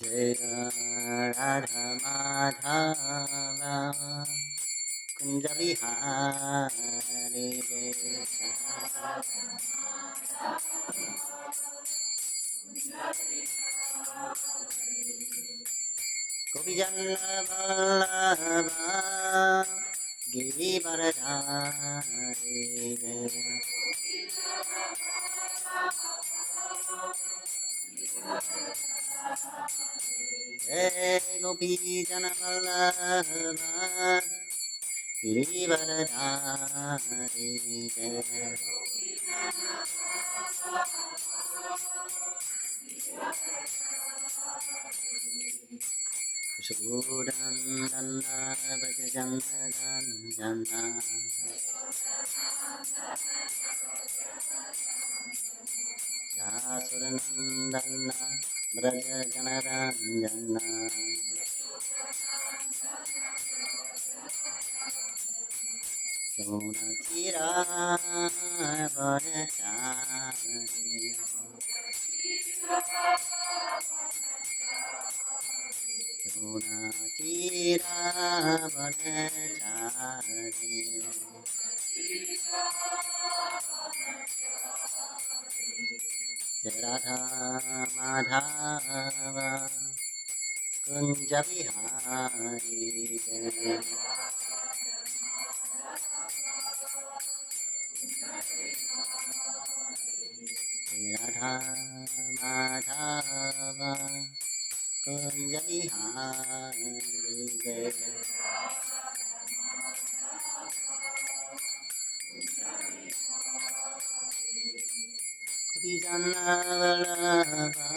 Radha Madhava Kunja Vihari Gopijana Girivaradhari Gopijana Vallabha Girivaradhari Shuddhandana Bhajajanandana Yasurandana Brajajanaranjana Sonatira Bharatari Sonatira Bharatari Radha Madhava Kunja Vihari Radha Madhava Kunja Vihari Gopijana Vallabha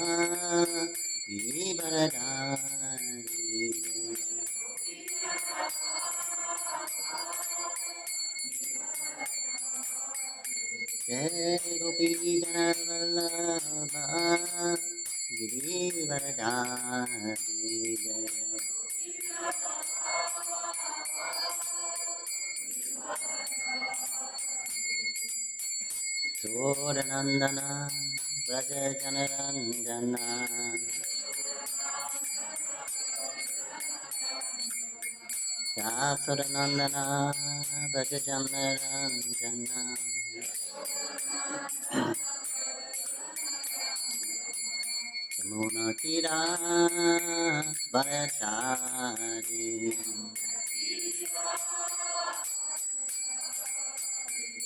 Girivaradhari Jai Gopijana Vallabha Girivaradhari Sodanandana Brajajanaranjana Yasodanandana Brajajanaranjana Yamuna Tira Bharachari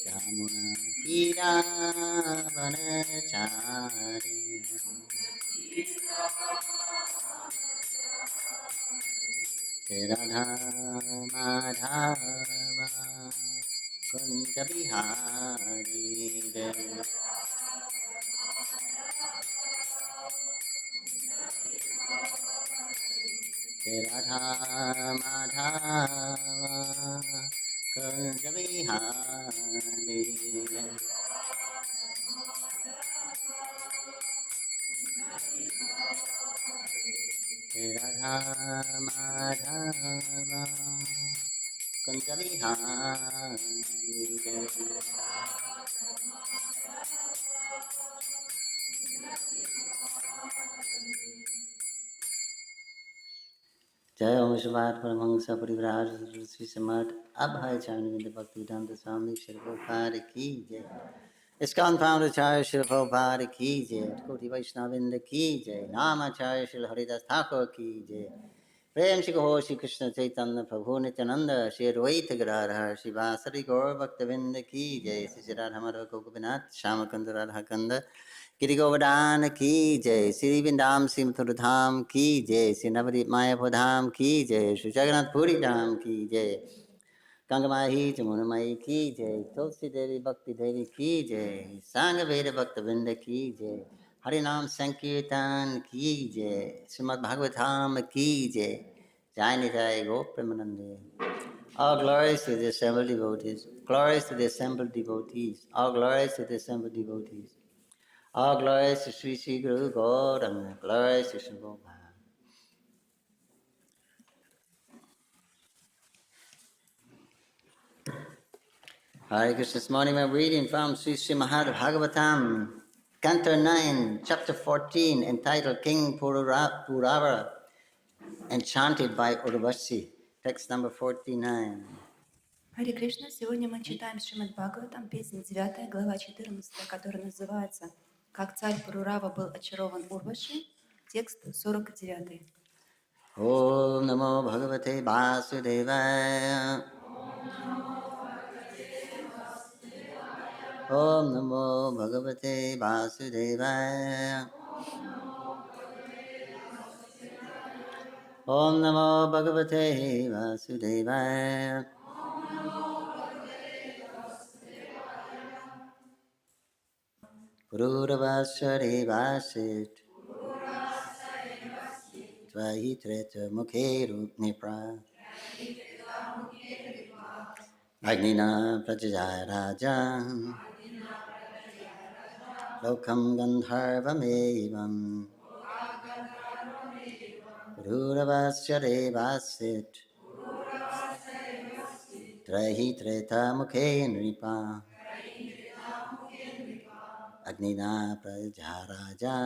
Yamuna Tira Bharachari Radha Madhava Kunja Vihari Radha Madhava Kunja Vihari Radha Madhava Kunja Vihari Jai Om Shabbat Paramahansa Parivraj Sri Shrimad Abhay Charnavinda Bhakti Vedanta Swami Shri Prabhupada Ki Jai ISKCON Founder Acharya Shri Prabhupada Ki Jai Koti Vaishnavinda Ki Jai Namacharya Shri Haridas Thakur Ki Jai Prem Shri Gaur Shri Krishna Chaitanya Prabhu Nityananda Shri Advaita Gadadhar Shri Vasari Gaur Bhaktavinda Ki Jai Shri Radha Madhava Gopinath Shyamakanda Radha Kanda Giri Govardhan Ki Jai Shri Vindam Shri Mathura Dham Ki Jai Shri Navadip Mayapur Dham Ki Jai Shri Jagannath Puri Dham Ki Jai Gangamahi Jamunamayi Ki Jai Tulsi Devi Bhakti Devi Ki Jai Sangha Veda Bhakta Vrinda Ki Jai Harinam Sankirtan Ki Jai Shrimad Bhagavatam Ki Jai Jai Nijai Gopremanande. All glories to the assembled devotees. Glories to the assembled devotees. All glories to the assembled devotees. All glories to Sri Sri Guru Gauranga. Glories to Sri Prabhupada. Hare Krishna. This morning we're reading from Sri Srimad Bhagavatam, Canto 9, Chapter 14, entitled King Purava, enchanted by Urvashi. Text number 49. Харе Кришна, сегодня мы читаем Шримад Бхагаватам, песня 9, глава 14, которая называется «Как царь Пурурава был очарован Урваши», текст 49. Om Namo Bhagavate Vasudevaya. Om Namo Bhagavate Vasudevaya. Om Namo Bhagavate Vasudevaya. Pururava Vasit. Tvahitreta Mukheru Nipra. Agnina Prajaya Raja. Lokam Gandharvamevam. Pururava Vasit. Trahitreta Mukhe Nripa. Agnina Prajaraja.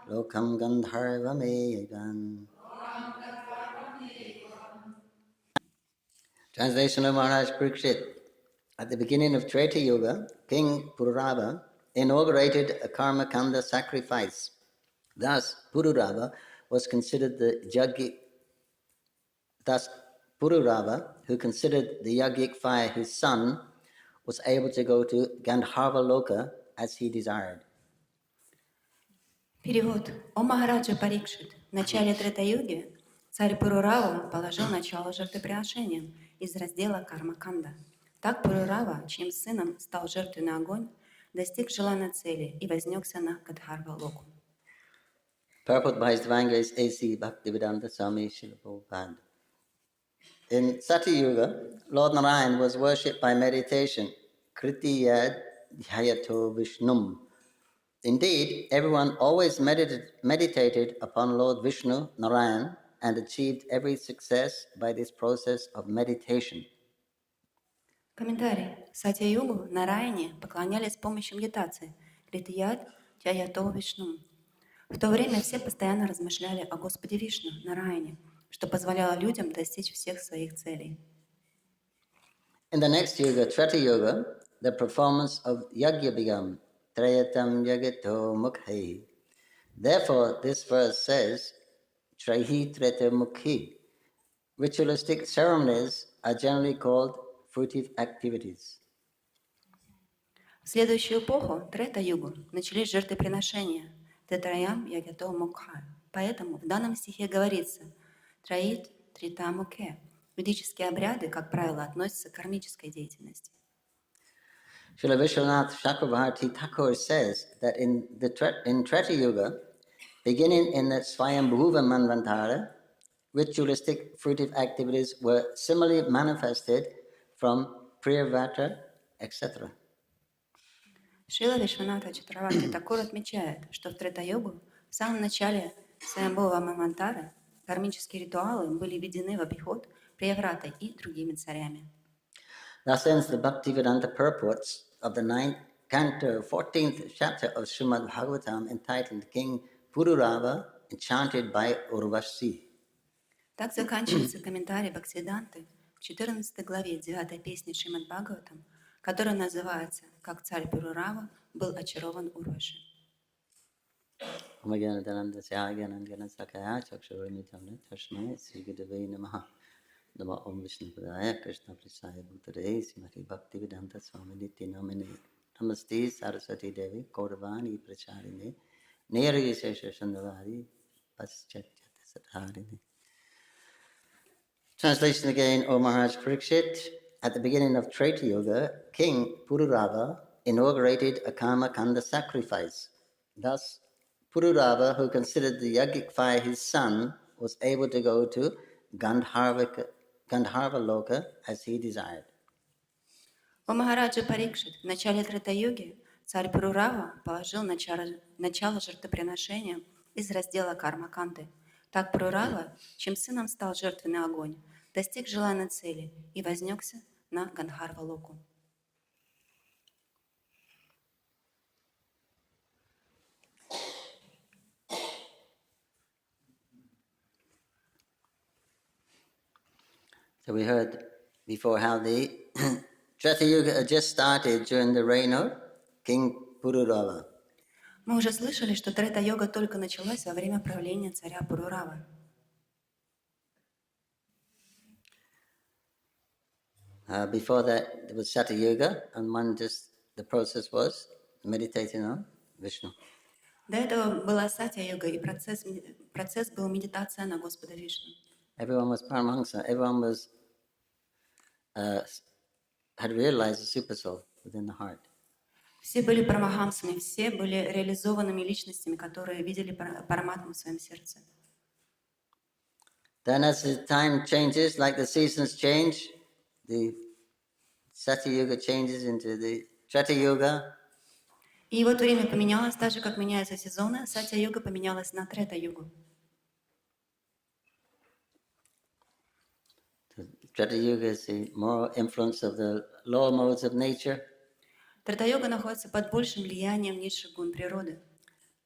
Lokam Gandharvamevam. Translation of Maharaj Parikshit. At the beginning of Treta Yuga, King Pururava inaugurated a karma kanda sacrifice. Thus, Pururava was considered the yogic. Thus, Pururava, who considered the yogic fire his son, was able to go to Gandharva Loka as he desired. Перевод. О Махараджа Парикшит, в начале Трета-юги царь Пурурава положил начало жертвоприношениям из раздела Карма-канда. Так Пурурава, чьим сыном стал жертвенный огонь, достиг желанной цели и вознесся на Гадхарва-локу. Purport by His Divine Grace A.C. Bhaktivedanta Swami Srila Prabhupada. In Satyuga, Lord Narayan was worshipped by meditation, Kritiya Dhyayato Vishnum. Indeed, everyone always meditated upon Lord Vishnu, Narayan, and achieved every success by this process of meditation. Комментарий. В Сатья-югу Нараяне поклонялись с помощью медитации, Критият Тяято Вишну. В то время все постоянно размышляли о Господе Вишну, Нараяне, что позволяло людям достичь всех своих целей. In the next yuga, Treta Yuga, the performance of Yagya began, Trayatam Yagato Mukhi. Therefore, this verse says, Trahi Treta Mukhi. Ritualistic ceremonies are generally called fruitive activities. В следующую эпоху, Трета-югу, начались жертвоприношения, Тетраям Ягято Мукха. Поэтому в данном стихе говорится Траит Трита Мукhe. Ведические обряды, как правило, относятся к кармической деятельности. Srila Vishwanath Chakravarti Thakur says that in Treta Yuga, beginning in the Swayambhuva Manvantara, ritualistic fruitive activities were similarly manifested from Priyavata, etc. Шрила Вишваната Чакраварти Такур отмечает, что в Трета-югу, в самом начале Сваямбхува Мамантары, кармические ритуалы были введены в обиход Приявратой и другими царями. Thus ends the Bhaktivedanta purports of the 9th canto, 14th chapter of Shrimad Bhagavatam, entitled King Pururava, enchanted by Urvashi. Так заканчивается комментарий Бхактивиданты в 14 главе 9 песни Шримад Бхагаватам, которая называется «Как царь Пурурава был очарован Урваши». Nama Om Vishnu Padaya Krishna Prasaya Bhutare Srimati Bhaktivedanta Swami Nitya Namine Namaste Saraswati Devi Kauravani Pracharine Neri Sesha Shandavari Paschatya Sadharine. Translation again, O Maharaj Parikshit. At the beginning of Treta Yuga, King Pururava inaugurated a karma kanda sacrifice. Thus, Pururava, who considered the yogic fire his son, was able to go to Gandharva Loka as he desired. О Махараджа Парикшит, в начале Трета-юги царь Пурурава положил начало жертвоприношения из раздела Карма-канты. Так Пурурава, чьим сыном стал жертвенный огонь, достиг желанной цели и вознесся на Гандхарва-локу. So we heard before how the Treta Yuga had just started during the reign of King Pururava. Мы уже слышали, что Трета-йога только началась во время правления царя Пуруравы. Before that, there was Sata Yuga, and the process was meditating on Vishnu. До этого была Сатья-йога, и процесс был медитация на Господа Вишну. Everyone was Paramahansa. Everyone had realized the super soul within the heart. Все были парамахамсами, все были реализованными личностями, которые видели Параматму в своем сердце. Then as the time changes, like the seasons change, the Satya Yuga changes into the Treta Yuga. И вот время поменялось, так же, как меняются сезоны, Сатья-йога поменялась на Трета-йогу. Treta Yuga is the moral influence of the lower modes of nature. Трета-йога находится под большим влиянием низших гун природы.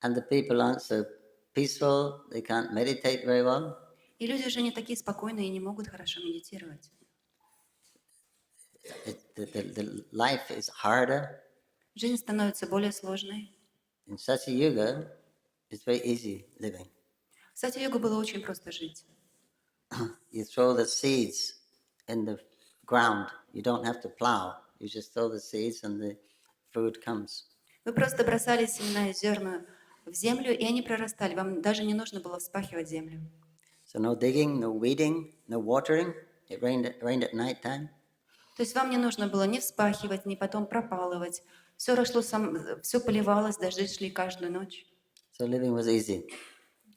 And the people aren't so peaceful, they can't meditate very well. И люди уже не такие спокойные и не могут хорошо медитировать. The life is harder. Жизнь становится более сложной. In Satya Yuga, it's very easy living. В Сатья-йогу было очень просто жить. You throw the seeds in the ground. You don't have to plow. You just throw the seeds and the food comes. Вы просто бросали семена и зерна в землю, и они прорастали. Вам даже не нужно было вспахивать землю. So no digging, no weeding, no watering. It rained at night time. То есть вам не нужно было ни вспахивать, ни потом пропалывать. Все росло все поливалось, дожди шли каждую ночь. So living was easy.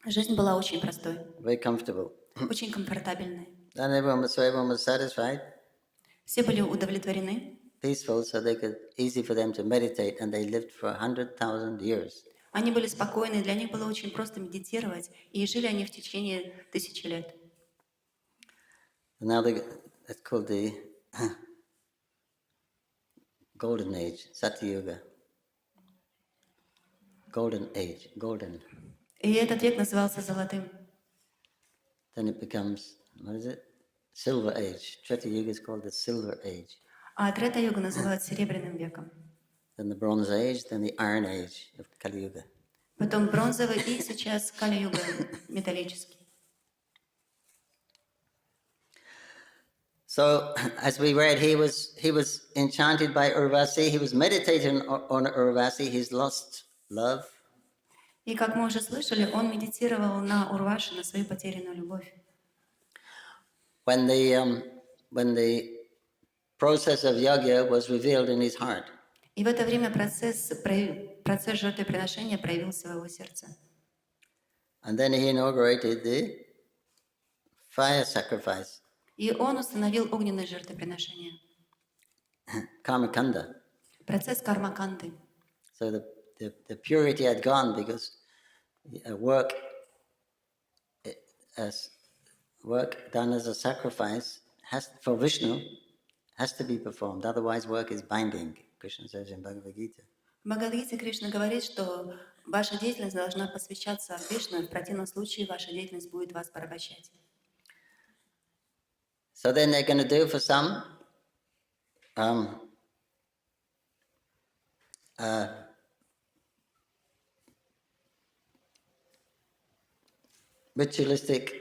Жизнь была очень простой, Very comfortable. очень комфортабельной. And everyone was satisfied, Все были удовлетворены. peaceful, so easy for them to meditate, and they lived for 100,000 years. Они были спокойны, для них было очень просто медитировать, и жили они в течение 1000 лет. And now that's called the Golden Age, Satya Yuga. Golden Age, golden. И этот век назывался Золотым. Then it becomes, what is it? Silver Age. Treta Yuga is called the Silver Age. А Трета-йогу называют Серебряным веком. Then the Bronze Age, then the Iron Age of Kali Yuga. Потом бронзовый и сейчас Кали-юга металлический. So, as we read, he was enchanted by Urvasi. He was meditating on Urvasi, his lost love. И как мы уже слышали, он медитировал на Урваши, на свою потерянную любовь. When the process of yajna was revealed in his heart. И в это время процесс жертвоприношения проявился в его сердце. And then he inaugurated the fire sacrifice. И он установил огненное жертвоприношение. Karmakanda. Процесс кармаканды. So the purity had gone because work done as a sacrifice for Vishnu has to be performed. Otherwise, work is binding. Krishna says in Bhagavad Gita. В Бхагавад-гите Кришна говорит, что ваша деятельность должна посвящаться Вишну, в противном случае ваша деятельность будет вас порабощать. So then they're going to do for some ritualistic,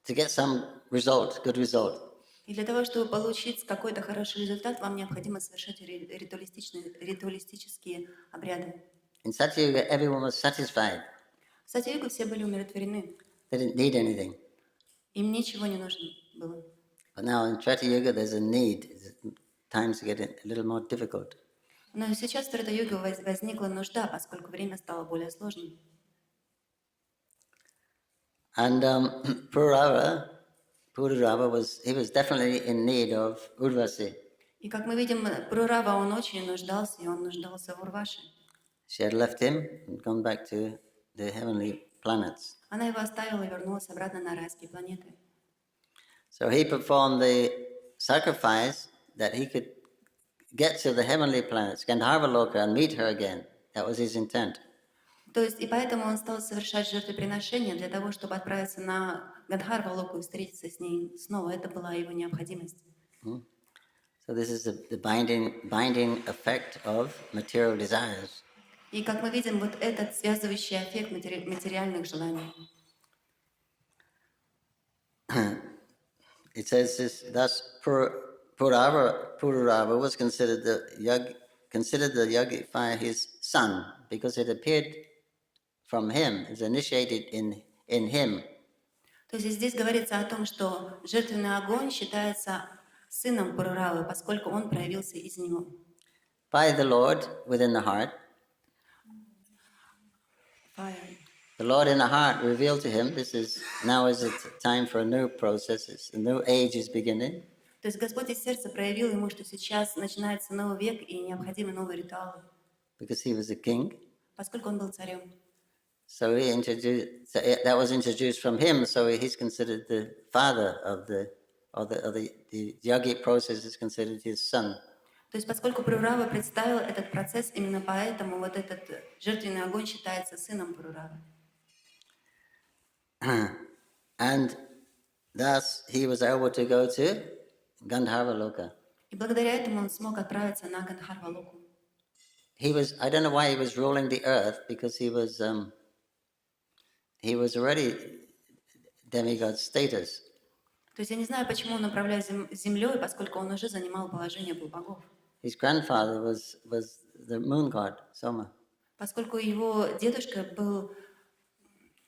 to get some result, good result. И для того, чтобы получить какой-то хороший результат, вам необходимо совершать ритуалистические обряды. In Satya Yuga, everyone was satisfied. В Сатья-югу все были умиротворены. They didn't need anything. Им ничего не нужно было. But now in Treta Yuga, there's a need. Times get a little more difficult. Но сейчас в Трета-юге возникла нужда, поскольку время стало более сложным. And Pururava was definitely in need of Urvasi. И как мы видим, Пурурава, он очень нуждался, и он нуждался в Урваше. She had left him and gone back to the heavenly planets. Она его оставила и вернулась обратно на райские планеты. So he performed the sacrifice that he could get to the heavenly planets, Gandharva Loka, and meet her again. That was his intent. То есть, и поэтому он стал совершать жертвоприношения для того, чтобы отправиться на Гандхарва-локу и встретиться с ней снова. Это была его необходимость. So this is the binding effect of material desires. И как мы видим, вот этот связывающий эффект материальных желаний. It says this, thus Pururava was considered the yogic fire his son, because it appeared from him, is initiated in him. То есть здесь говорится о том, что жертвенный огонь считается сыном Пуруравы, поскольку он проявился из него. By the Lord within the heart. Fire. The Lord in the heart revealed to him, now is the time for a new process, a new age is beginning. То есть Господь из сердца проявил ему, что сейчас начинается новый век и необходимы новые ритуалы. Because he was a king. Поскольку он был царем. So that was introduced from him, so he's considered the father of the yogic process is considered his son. То есть поскольку Пурурава представил этот процесс, именно поэтому вот этот жертвенный огонь считается сыном Пуруравы. And thus he was able to go to Gandharva Loka. И благодаря этому он смог отправиться на Гандхарва-локу. I don't know why he was ruling the earth, because he was already demigod status. То есть я не знаю, почему он управляет землей, поскольку он уже занимал положение полубогов. His grandfather was the moon god, Soma. Поскольку его дедушка был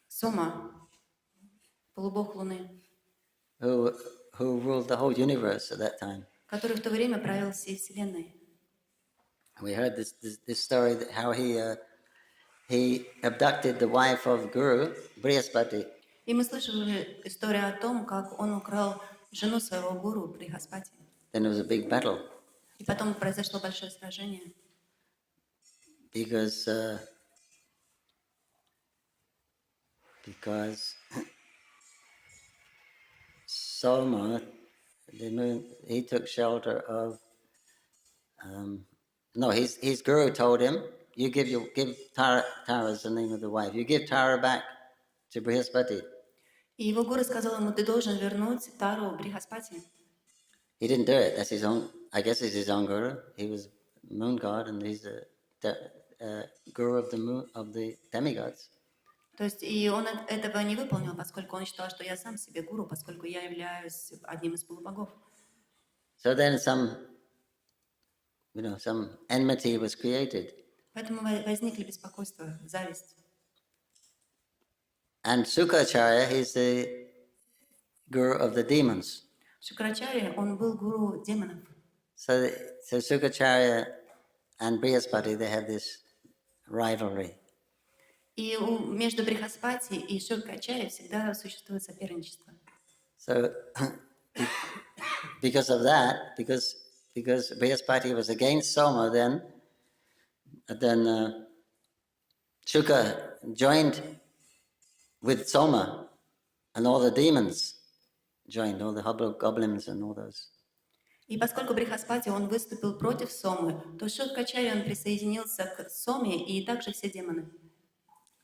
Сома, полубог Луны, Who ruled the whole universe at that time. который в то время правил всей Вселенной. We heard this story that how he abducted the wife of Guru, Brihaspati. И мы слышали историю о том, как он украл жену своего гуру Брихаспати. Then there was a big battle. И потом произошло большое сражение. Because Soma, the moon, he took shelter of. His guru told him, "You give Tara's the name of the wife. You give Tara back to Brihaspati." И его гуру сказал ему: ты должен вернуть Тару Брихаспати. He didn't do it. That's his own. I guess it's his own guru. He was moon god, and he's the guru of the moon of the demigods. То есть и он этого не выполнил, поскольку он считал, что я сам себе гуру, поскольку я являюсь одним из полубогов. So then some enmity was created. Поэтому возникли беспокойства, зависть. And Sukacharya, he's the guru of the demons. Шукрачарья, он был гуру демонов. So Sukacharya and Brihaspati, they have this rivalry. И между Брихаспати и Шукрачарьей всегда существует соперничество. So because of that, because Brihaspati was against Soma, then Shuka joined with Soma, and all the demons joined, all the hobgoblins and all those. И поскольку Брихаспати, он выступил против Сомы, то Шукрачарья, он присоединился к Соме, и также все демоны.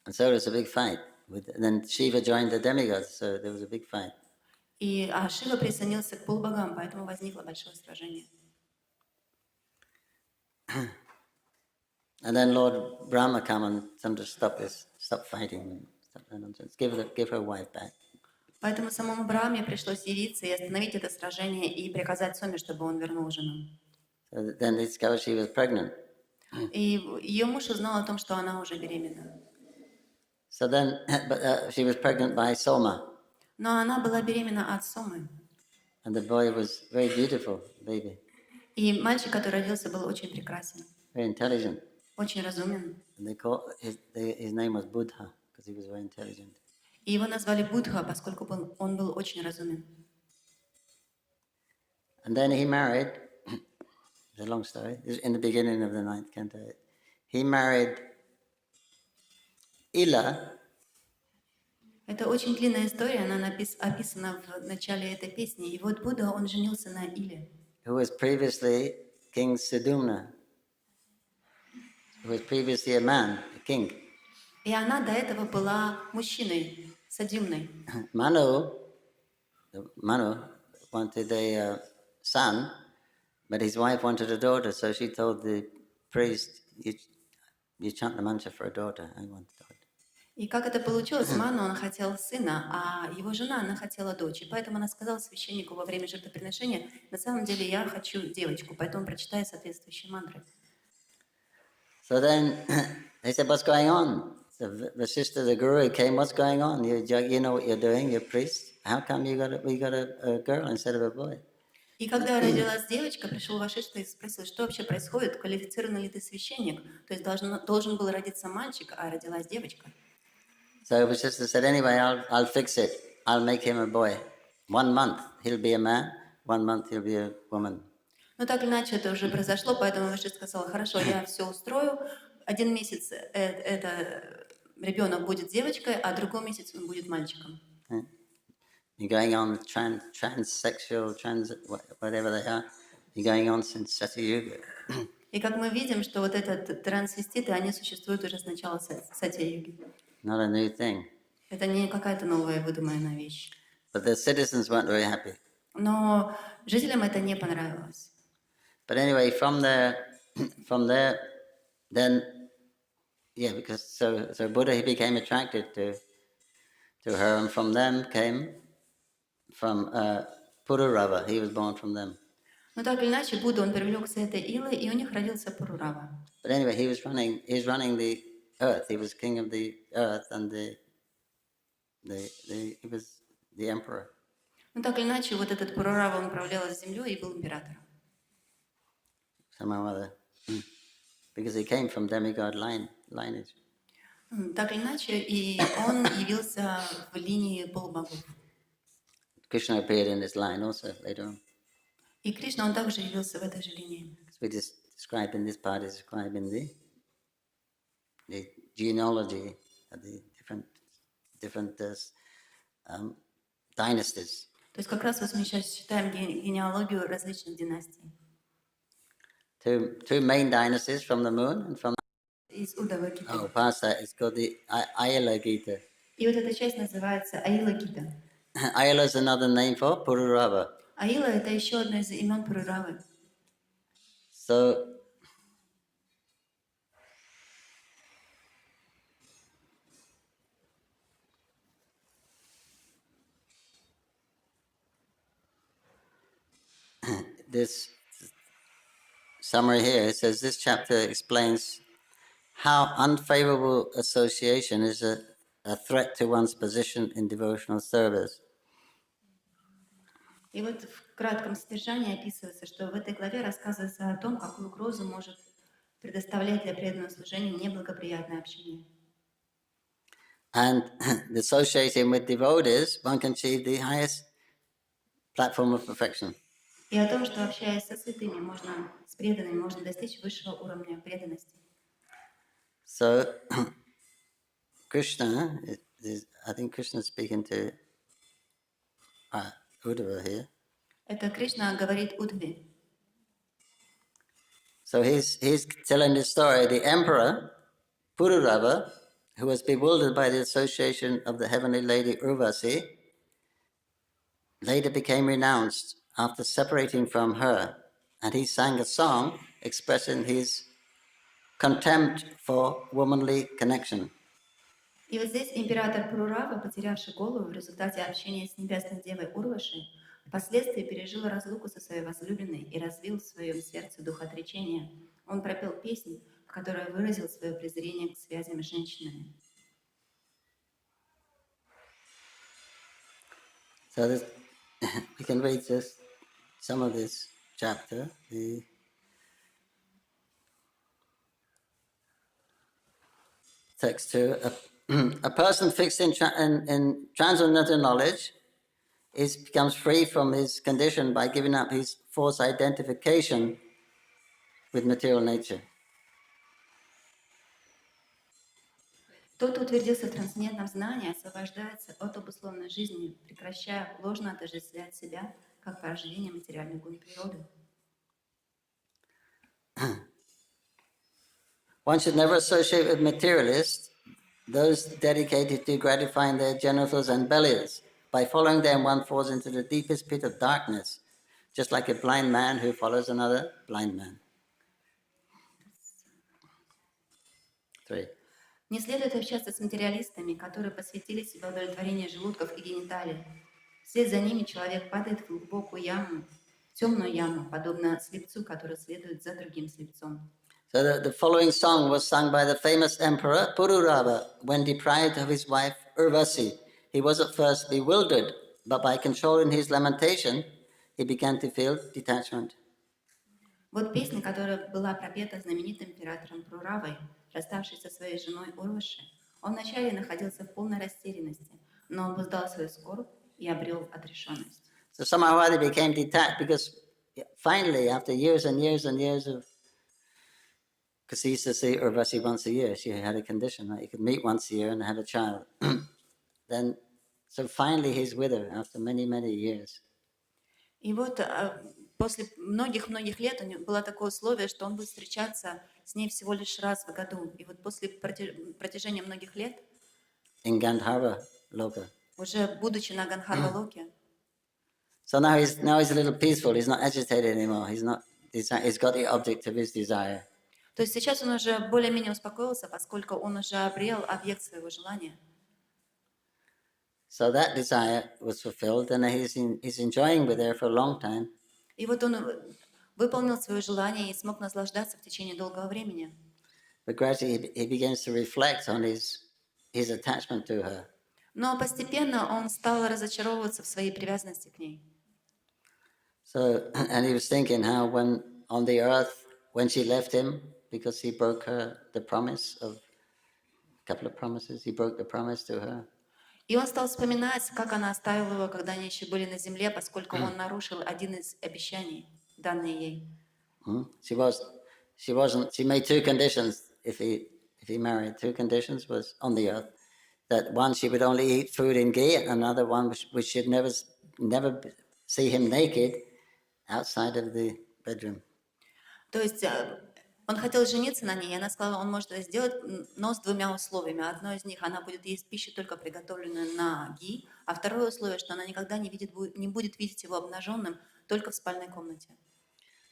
And so there was a big fight. And then Shiva joined the demigods, so there was a big fight. И Шива присоединился к полубогам, поэтому возникло большое сражение. And then Lord Brahma came and to stop fighting, stop that nonsense. Give her wife back. Поэтому самому Брахме пришлось явиться и остановить это сражение и приказать Соме, чтобы он вернул жену. So then they discovered she was pregnant. И ее муж узнал о том, что она уже беременна. So then, she was pregnant by Soma. Но она была беременна от Сомы. And the boy was very beautiful, baby. И мальчик, который родился, был очень прекрасен. Very intelligent. Очень разумен. And they called his name was Buddha because he was very intelligent. И его назвали Будха, поскольку он был очень разумен. And then he married. It's a long story. It's in the beginning of the 9th canto. He married Ila. Это очень длинная история, она описана в начале этой песни. И вот Будда, он женился на Иле. Who was previously King Sidumna. Who was previously a man, a king. И она до этого была мужчиной, садимной. Manu wanted a son, but his wife wanted a daughter, so she told the priest, you chant the mantra for a daughter. I want a daughter. И как это получилось? Ману он хотел сына, а его жена, она хотела дочь. И поэтому она сказала священнику во время жертвоприношения, на самом деле я хочу девочку, поэтому прочитай соответствующие мантры. So then they said, what's going on? So the sister, the guru came, what's going on? You know what you're doing, you're a priest. How come we got a girl instead of a boy? И когда родилась девочка, пришел Вашишта и спросил, что вообще происходит, квалифицирован ли ты священник? То есть должен был родиться мальчик, а родилась девочка. So Vasishtha said, anyway, I'll fix it. I'll make him a boy. 1 month he'll be a man, 1 month he'll be a woman. Но так или иначе это уже произошло, поэтому Вашишта сказал, хорошо, я все устрою. 1 месяц это ребенок будет девочкой, а другой месяц он будет мальчиком. You're going on transsexual, whatever they are. You're going on since Satyayuga. И как мы видим, что вот этот трансвеститы, они существуют уже с начала Сатья-юги. Not a new thing. Это не какая-то новая выдуманная вещь. But the citizens weren't very happy. Но жителям это не понравилось. But anyway, from there, then, yeah, because so Buddha, he became attracted to her, and from them came from Pururava. He was born from them. Но так или иначе, Будда, он привлекся этой Илой, и у них родился Пурурава. But anyway, he was running the earth. He was king of the earth, and he was the emperor. Но так или иначе, вот этот Пурурава, он управлял землей и был императором. Somehow or other, because he came from demigod lineage. Так или иначе, и он явился в линии полубогов. Krishna appeared in this line also later on. И Кришна, он также явился в этой же линии. We just describe in this part is describing the genealogy of the different dynasties. То есть как раз вот мы сейчас читаем генеалогию различных династий. Two main dynasties from the moon and from. Из Удава Гиты. Oh, past that it's called the Ayala Gita. И вот эта часть называется Аила Гита. Ayala is another name for Pururava. Аила — это еще одно из имен Пуруравы. So this summary here, it says this chapter explains how unfavorable association is a threat to one's position in devotional service. И вот в кратком содержании описывается, что в этой главе рассказывается о том, какую угрозу может предоставлять для преданного служения неблагоприятное общение. And associating with devotees, one can achieve the highest platform of perfection. И о том, что общаясь со святыми, с преданными, можно достичь высшего уровня преданности. So, Krishna, I think Krishna is speaking to Uddhava here. Это Кришна говорит Удхве. So he's telling this story. The emperor, Pururava, who was bewildered by the association of the heavenly lady Urvasi, later became renounced after separating from her, and he sang a song expressing his contempt for womanly connection. И вот здесь император Пурурава, потерявший голову в результате общения с небесной девой Урвашей, впоследствии пережил разлуку со своей возлюбленной и развил в своем сердце дух отречения. Он пропел песнь, в которой выразил свое презрение к связям с женщинами. So this, we can read just some of this chapter. The text to a person fixed in transcendental knowledge becomes free from his condition by giving up his false identification with material nature. Тот, кто утвердился в трансцендентном знании, освобождается от обусловленной жизни, прекращая ложно отождествлять себя как порождение материальных гун природы. One should never associate with materialists those dedicated to gratifying their genitals and bellies. By following them, one falls into the deepest pit of darkness, just like a blind man who follows another blind man. 3. Не следует общаться с материалистами, которые посвятили себя удовлетворению желудков и гениталий. Вслед за ними человек падает в глубокую яму, темную яму, подобно слепцу, который следует за другим слепцом. So the following song was sung by the famous emperor Pururava when deprived of his wife Urvasi. He was at first bewildered, but by controlling his lamentation, he began to feel detachment. Вот песня, которая была пропета знаменитым императором Пруравой, расставшись со своей женой Урваши. Он вначале находился в полной растерянности, но обуздал свою скорбь и обрел отрешенность. So somehow they became detached because finally, after years and years and years of, because he used to see Urvasi once a year, she had a condition, right? He could meet once a year and have a child. Then, so finally he's with her after many, many years. И вот после многих-многих лет у него было такое условие, что он будет встречаться с ней всего лишь раз в году. И вот после протяжения многих лет, In Gandharva Loka. уже будучи на Гандхарва-локе, So now he's a little peaceful. He's not agitated anymore. He's got the object of his desire. то есть сейчас он уже более-менее успокоился, поскольку он уже обрел объект своего желания. So that desire was fulfilled, and he's enjoying with her for a long time. И вот он выполнил свое желание и смог наслаждаться в течение долгого времени. But gradually he begins to reflect on his attachment to her. Но постепенно он стал разочаровываться в своей привязанности к ней. So, and he was thinking how when on the earth, when she left him, because he broke the promise of a couple of promises, he broke the promise to her. И он стал вспоминать, как она оставила его, когда они еще были на земле, поскольку он нарушил один из обещаний, данные ей. She made two conditions if he married. Two conditions was on the earth. That one, she would only eat food in ghee, and another one, which she'd never see him naked outside of the bedroom. То есть он хотел жениться на ней, и она сказала, он может это сделать, но с двумя условиями. Одно из них, она будет есть пищу, только приготовленную на ги, а второе условие, что она никогда не будет видеть его обнаженным, только в спальной комнате.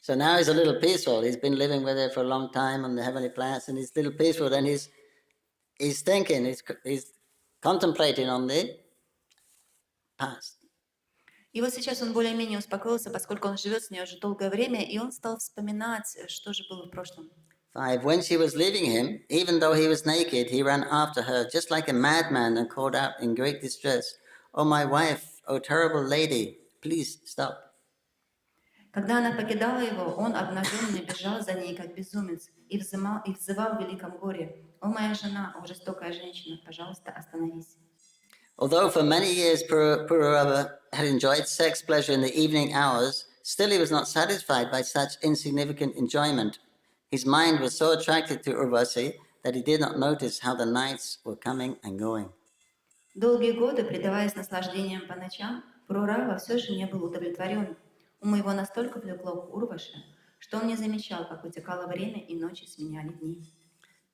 So now he's a little peaceful. He's been living with her for a long time on the heavenly planets, and he's a little peaceful, and he's thinking, he's contemplating on the past. И вот сейчас он более-менее успокоился, поскольку он живет с ней уже долгое время, и он стал вспоминать, что же было в прошлом. 5. When she was leaving him, even though he was naked, he ran after her, just like a madman, and called out in great distress, "Oh, my wife, oh, terrible lady, please stop." Когда она покидала его, он обнаженный бежал за ней, как безумец, и взывал в великом горе: «О, моя жена, о, жестокая женщина, пожалуйста, остановись». Although for many years Pururava had enjoyed sex pleasure in the evening hours, still he was not satisfied by such insignificant enjoyment. His mind was so attracted to Urvasi that he did not notice how the nights were coming and going. Долгие годы, предаваясь наслаждениям по ночам, Пурурава все же не был удовлетворен. Ум его настолько влекло к Урваше, что он не замечал, как утекало время и ночи сменяли дни.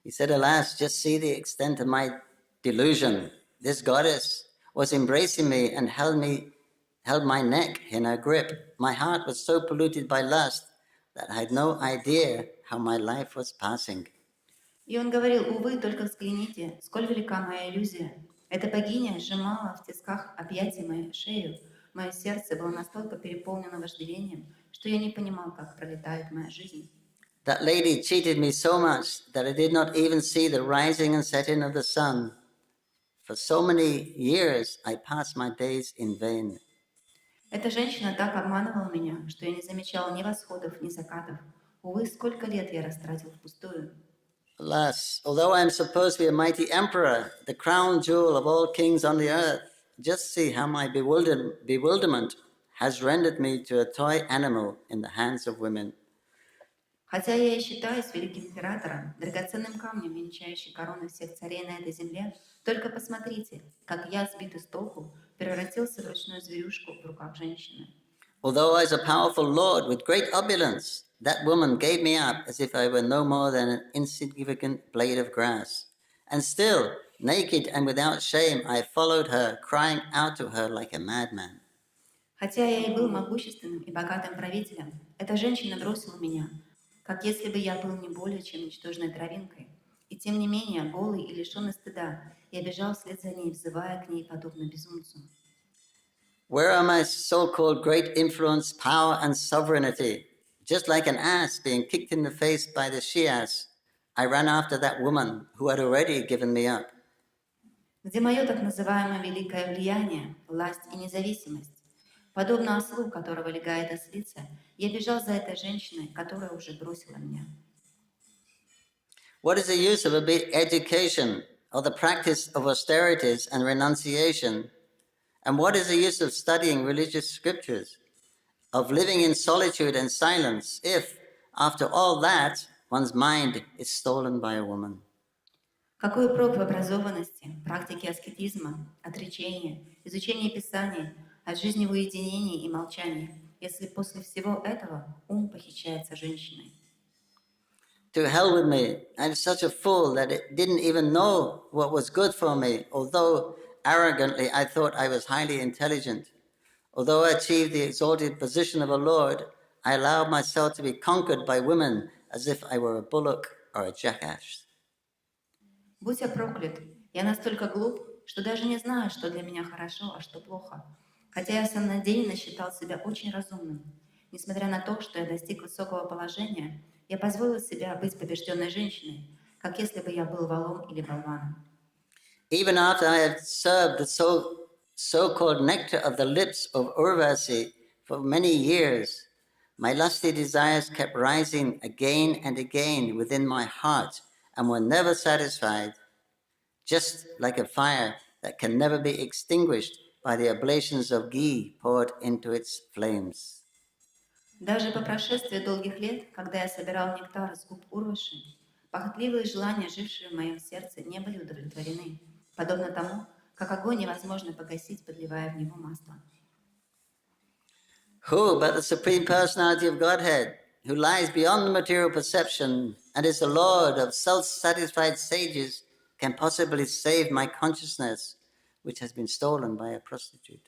He said, "Alas, just see the extent of my delusion. This goddess was embracing me and held my neck in her grip. My heart was so polluted by lust that I had no idea how my life was passing." И он говорил: «Увы, только взгляните, сколь велика моя иллюзия. Эта богиня сжимала в тисках объятия мою шею. Мое сердце было настолько переполнено вожделением, что я не понимал, как пролетает моя жизнь. That lady cheated me so much that I did not even see the rising and setting of the sun. For so many years I passed my days in vain. Эта женщина так обманывала меня, что я не замечал ни восходов, ни закатов. Увы, сколько лет я растратил впустую». Alas, although I am supposed to be a mighty emperor, the crown jewel of all kings on the earth, just see how my bewilderment has rendered me to a toy animal in the hands of women. Хотя я и считаюсь великим императором, драгоценным камнем, венчающий короны всех царей на этой земле, только посмотрите, как я, сбитый с толку, превратился в ручную зверюшку в руках женщины. Although I was a powerful lord with great opulence, that woman gave me up as if I were no more than an insignificant blade of grass. And still, Naked and without shame, I followed her, crying out to her like a madman. Хотя я и был могущественным и богатым правителем, эта женщина бросила меня, как если бы я был не более чем ничтожной травинкой. И тем не менее, голый и лишенный стыда, я бежал вслед за ней, взывая к ней подобно безумцу. Where are my so-called great influence, power, and sovereignty? Just like an ass being kicked in the face by the she-ass, I ran after that woman who had already given me up. Где мое так называемое великое влияние, власть и независимость? Подобно ослу, которого легает ослица, я бежал за этой женщиной, которая уже бросила меня. What is the use of a big education or the practice of austerities and renunciation? And what is the use of studying religious scriptures, of living in solitude and silence, if, after all that, one's mind is stolen by a woman? Какой прок в образованности, практике аскетизма, отречения, изучении Писаний, от жизни в уединении и молчании, если после всего этого ум похищается женщиной? To hell with me. I'm such a fool that it didn't even know what was good for me, although arrogantly I thought I was highly intelligent. Although I achieved the exalted position of a lord, I allowed myself to be conquered by women as if I were a bullock or a jackass. Будь я проклят, я настолько глуп, что даже не знаю, что для меня хорошо, а что плохо. Хотя я самонадеянно считал себя очень разумным. Несмотря на то, что я достиг высокого положения, я позволил себе быть побежденной женщиной, как если бы я был волом или болваном. Even after I had served the so-called nectar of the lips of Urvasi for many years, my lusty desires kept rising again and again within my heart and were never satisfied, just like a fire that can never be extinguished by the oblations of ghee poured into its flames. Даже по прошествии долгих лет, когда я собирал нектар с губ Урваши, похотливые желания, жившие в моем сердце, не были удовлетворены, подобно тому, как огонь невозможно погасить, подливая в него масло. Who but the Supreme Personality of Godhead, who lies beyond the material perception and is the Lord of self-satisfied sages, can possibly save my consciousness, which has been stolen by a prostitute?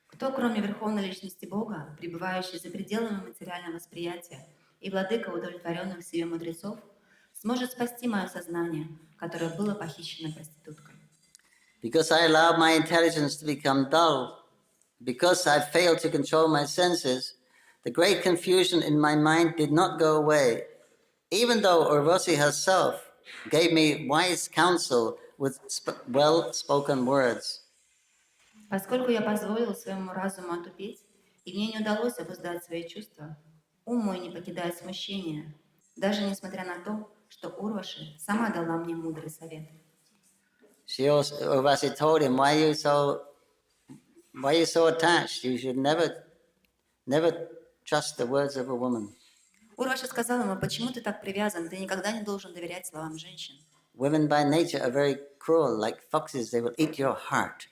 Кто, кроме Верховной Личности Бога, пребывающий за пределами материального восприятия и владыка удовлетворенных себе мудрецов, сможет спасти мое сознание, которое было похищено проституткой? Because I allowed my intelligence to become dull, because I failed to control my senses, the great confusion in my mind did not go away, even though Urvasi herself gave me wise counsel with well-spoken words. Поскольку я позволил своему разуму отупеть, и мне не удалось обуздать свои чувства, ум мой не покидает смущение, даже несмотря на то, что Урваши сама дала мне мудрый совет. Urvasi told him, why are you so attached? You should never trust the words of a woman. Урваши сказала ему, почему ты так привязан, ты никогда не должен доверять словам женщин. Women by nature are very cruel, like foxes, they will eat your heart.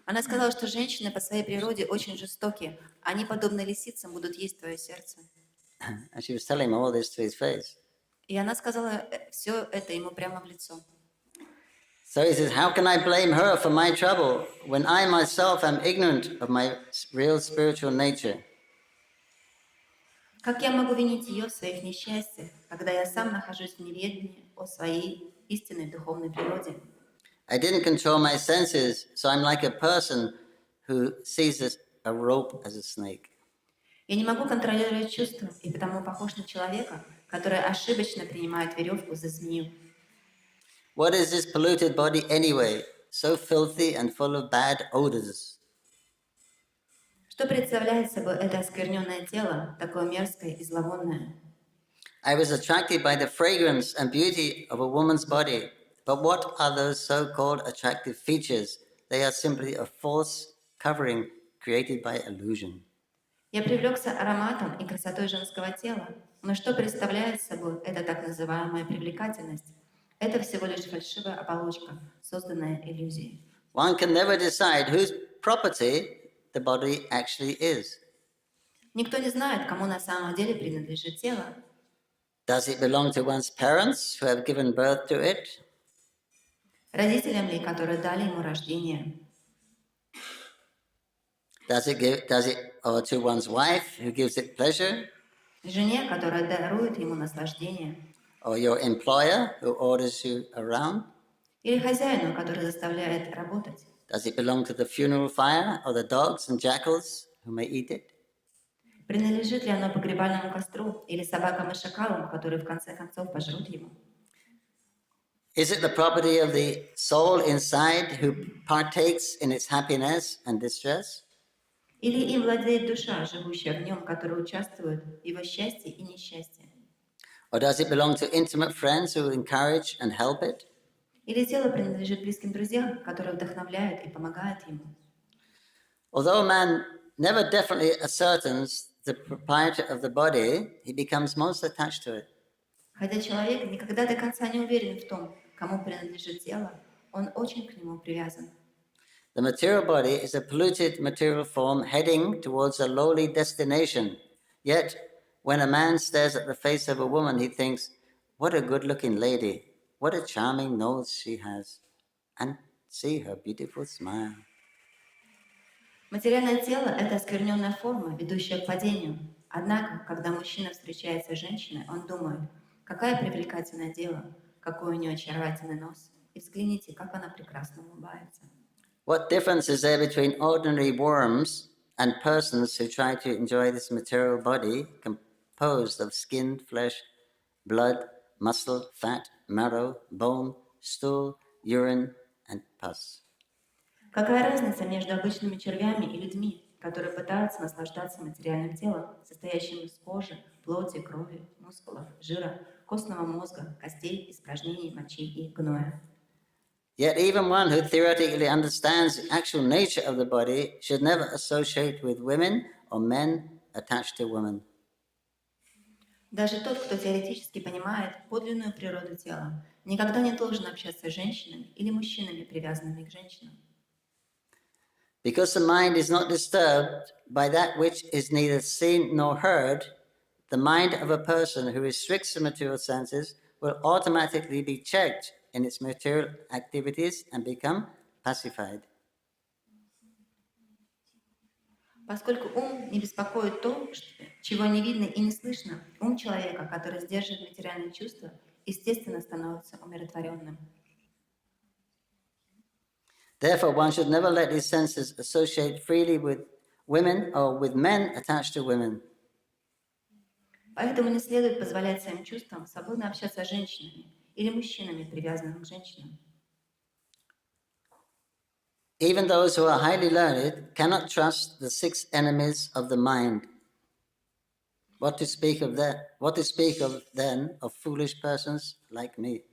Она сказала, что женщины по своей природе очень жестоки. Они, подобно лисицам, будут есть твое сердце. And she was telling him all this to his face. И она сказала все это ему прямо в лицо. So he says, how can I blame her for my trouble when I myself am ignorant of my real spiritual nature? Как я могу винить ее в своих несчастьях, когда я сам нахожусь в неведении о своей истинной духовной природе? I didn't control my senses, so I'm like a person who sees a rope as a snake. Я не могу контролировать чувства, и потому похож на человека, который ошибочно принимает веревку за змею. What is this polluted body anyway, so filthy and full of bad odors? Что представляет собой это оскверненное тело, такое мерзкое и зловонное? I was attracted by the fragrance and beauty of a woman's body, but what are those so-called attractive features? They are simply a false covering created by illusion. Я привлекся ароматом и красотой женского тела, но что представляет собой эта так называемая привлекательность? Это всего лишь фальшивая оболочка, созданная иллюзией. One can never decide whose property the body actually is. Никто не знает, кому на самом деле принадлежит тело. Does it belong to one's parents who have given birth to it? Родителям ли, которые дали ему рождение? Or to one's wife who gives it pleasure, Жене, которая дарует ему наслаждение? or your employer who orders you around? Или хозяину, который заставляет работать? Does it belong to the funeral fire or the dogs and jackals who may eat it? Принадлежит ли оно погребальному костру или собакам и шакалам, которые в конце концов пожрут его? Is it the property of the soul inside who partakes in its happiness and distress? Или им владеет душа, живущая в нем, которая участвует в его счастье и несчастье? Or does it belong to intimate friends who encourage and help it? Или тело принадлежит близким друзьям, которые вдохновляют и помогают ему? Although man never definitely ascertains the proprietor of the body, he becomes most attached to it. Хотя человек никогда до конца не уверен в том, кому принадлежит тело, он очень к нему привязан. The material body is a polluted material form heading towards a lowly destination. Yet, when a man stares at the face of a woman, he thinks, what a good-looking lady, what a charming nose she has, and see her beautiful smile. Материальное тело – это оскверненная форма, ведущая к падению. Однако, когда мужчина встречается с женщиной, он думает, какая привлекательная дева, какой у нее очаровательный нос. И взгляните, как она прекрасно улыбается. What difference is there between ordinary worms and persons who try to enjoy this material body composed of skin, flesh, blood, muscle, fat, marrow, bone, stool, urine, and pus? Какая разница между обычными червями и людьми, которые пытаются наслаждаться материальным телом, состоящим из кожи, плоти, крови, мускулов, жира, костного мозга, костей, испражнений, мочи и гноя? Yet even one who theoretically understands the actual nature of the body should never associate with women or men attached to women. Даже тот, кто теоретически понимает подлинную природу тела, никогда не должен общаться с женщинами или мужчинами, привязанными к женщинам. Because the mind is not disturbed by that which is neither seen nor heard, the mind of a person who restricts the material senses will automatically be checked in its material activities and become pacified. Поскольку ум не беспокоит то, чего не видно и не слышно, ум человека, который сдерживает материальные чувства, естественно становится умиротворенным. Therefore, one should never let his senses associate freely with women or with men attached to women. Поэтому не следует позволять своим чувствам свободно общаться с женщинами или мужчинами, привязанными к женщинам. Even those who are highly learned cannot trust the 6 enemies of the mind. What to speak of then of foolish persons like me?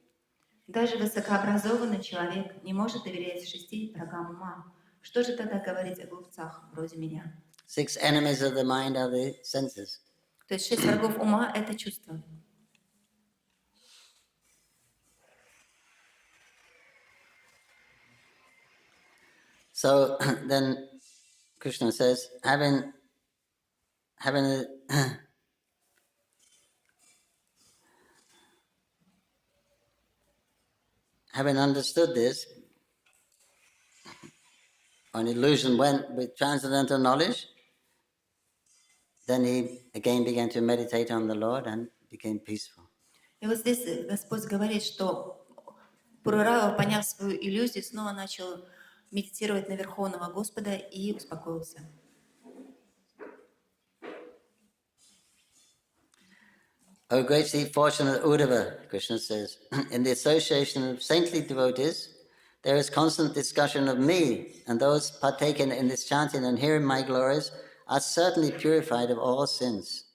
Даже высокообразованный человек не может доверять 6 врагам ума. Что же тогда говорить о глупцах вроде меня? 6 enemies of the mind are the senses. То есть 6 врагов ума – это чувство. So then Krishna says, having understood this, an illusion went with transcendental knowledge, then he again began to meditate on the Lord and became peaceful. И вот здесь Господь говорит, что Пурурава, поняв свою иллюзию, снова начал медитировать на Верховного Господа и успокоился. O greatly fortunate Uddhava, Krishna says, in the association of saintly devotees, there is constant discussion of me, and those partaking in this chanting and hearing my glories are certainly purified of all sins.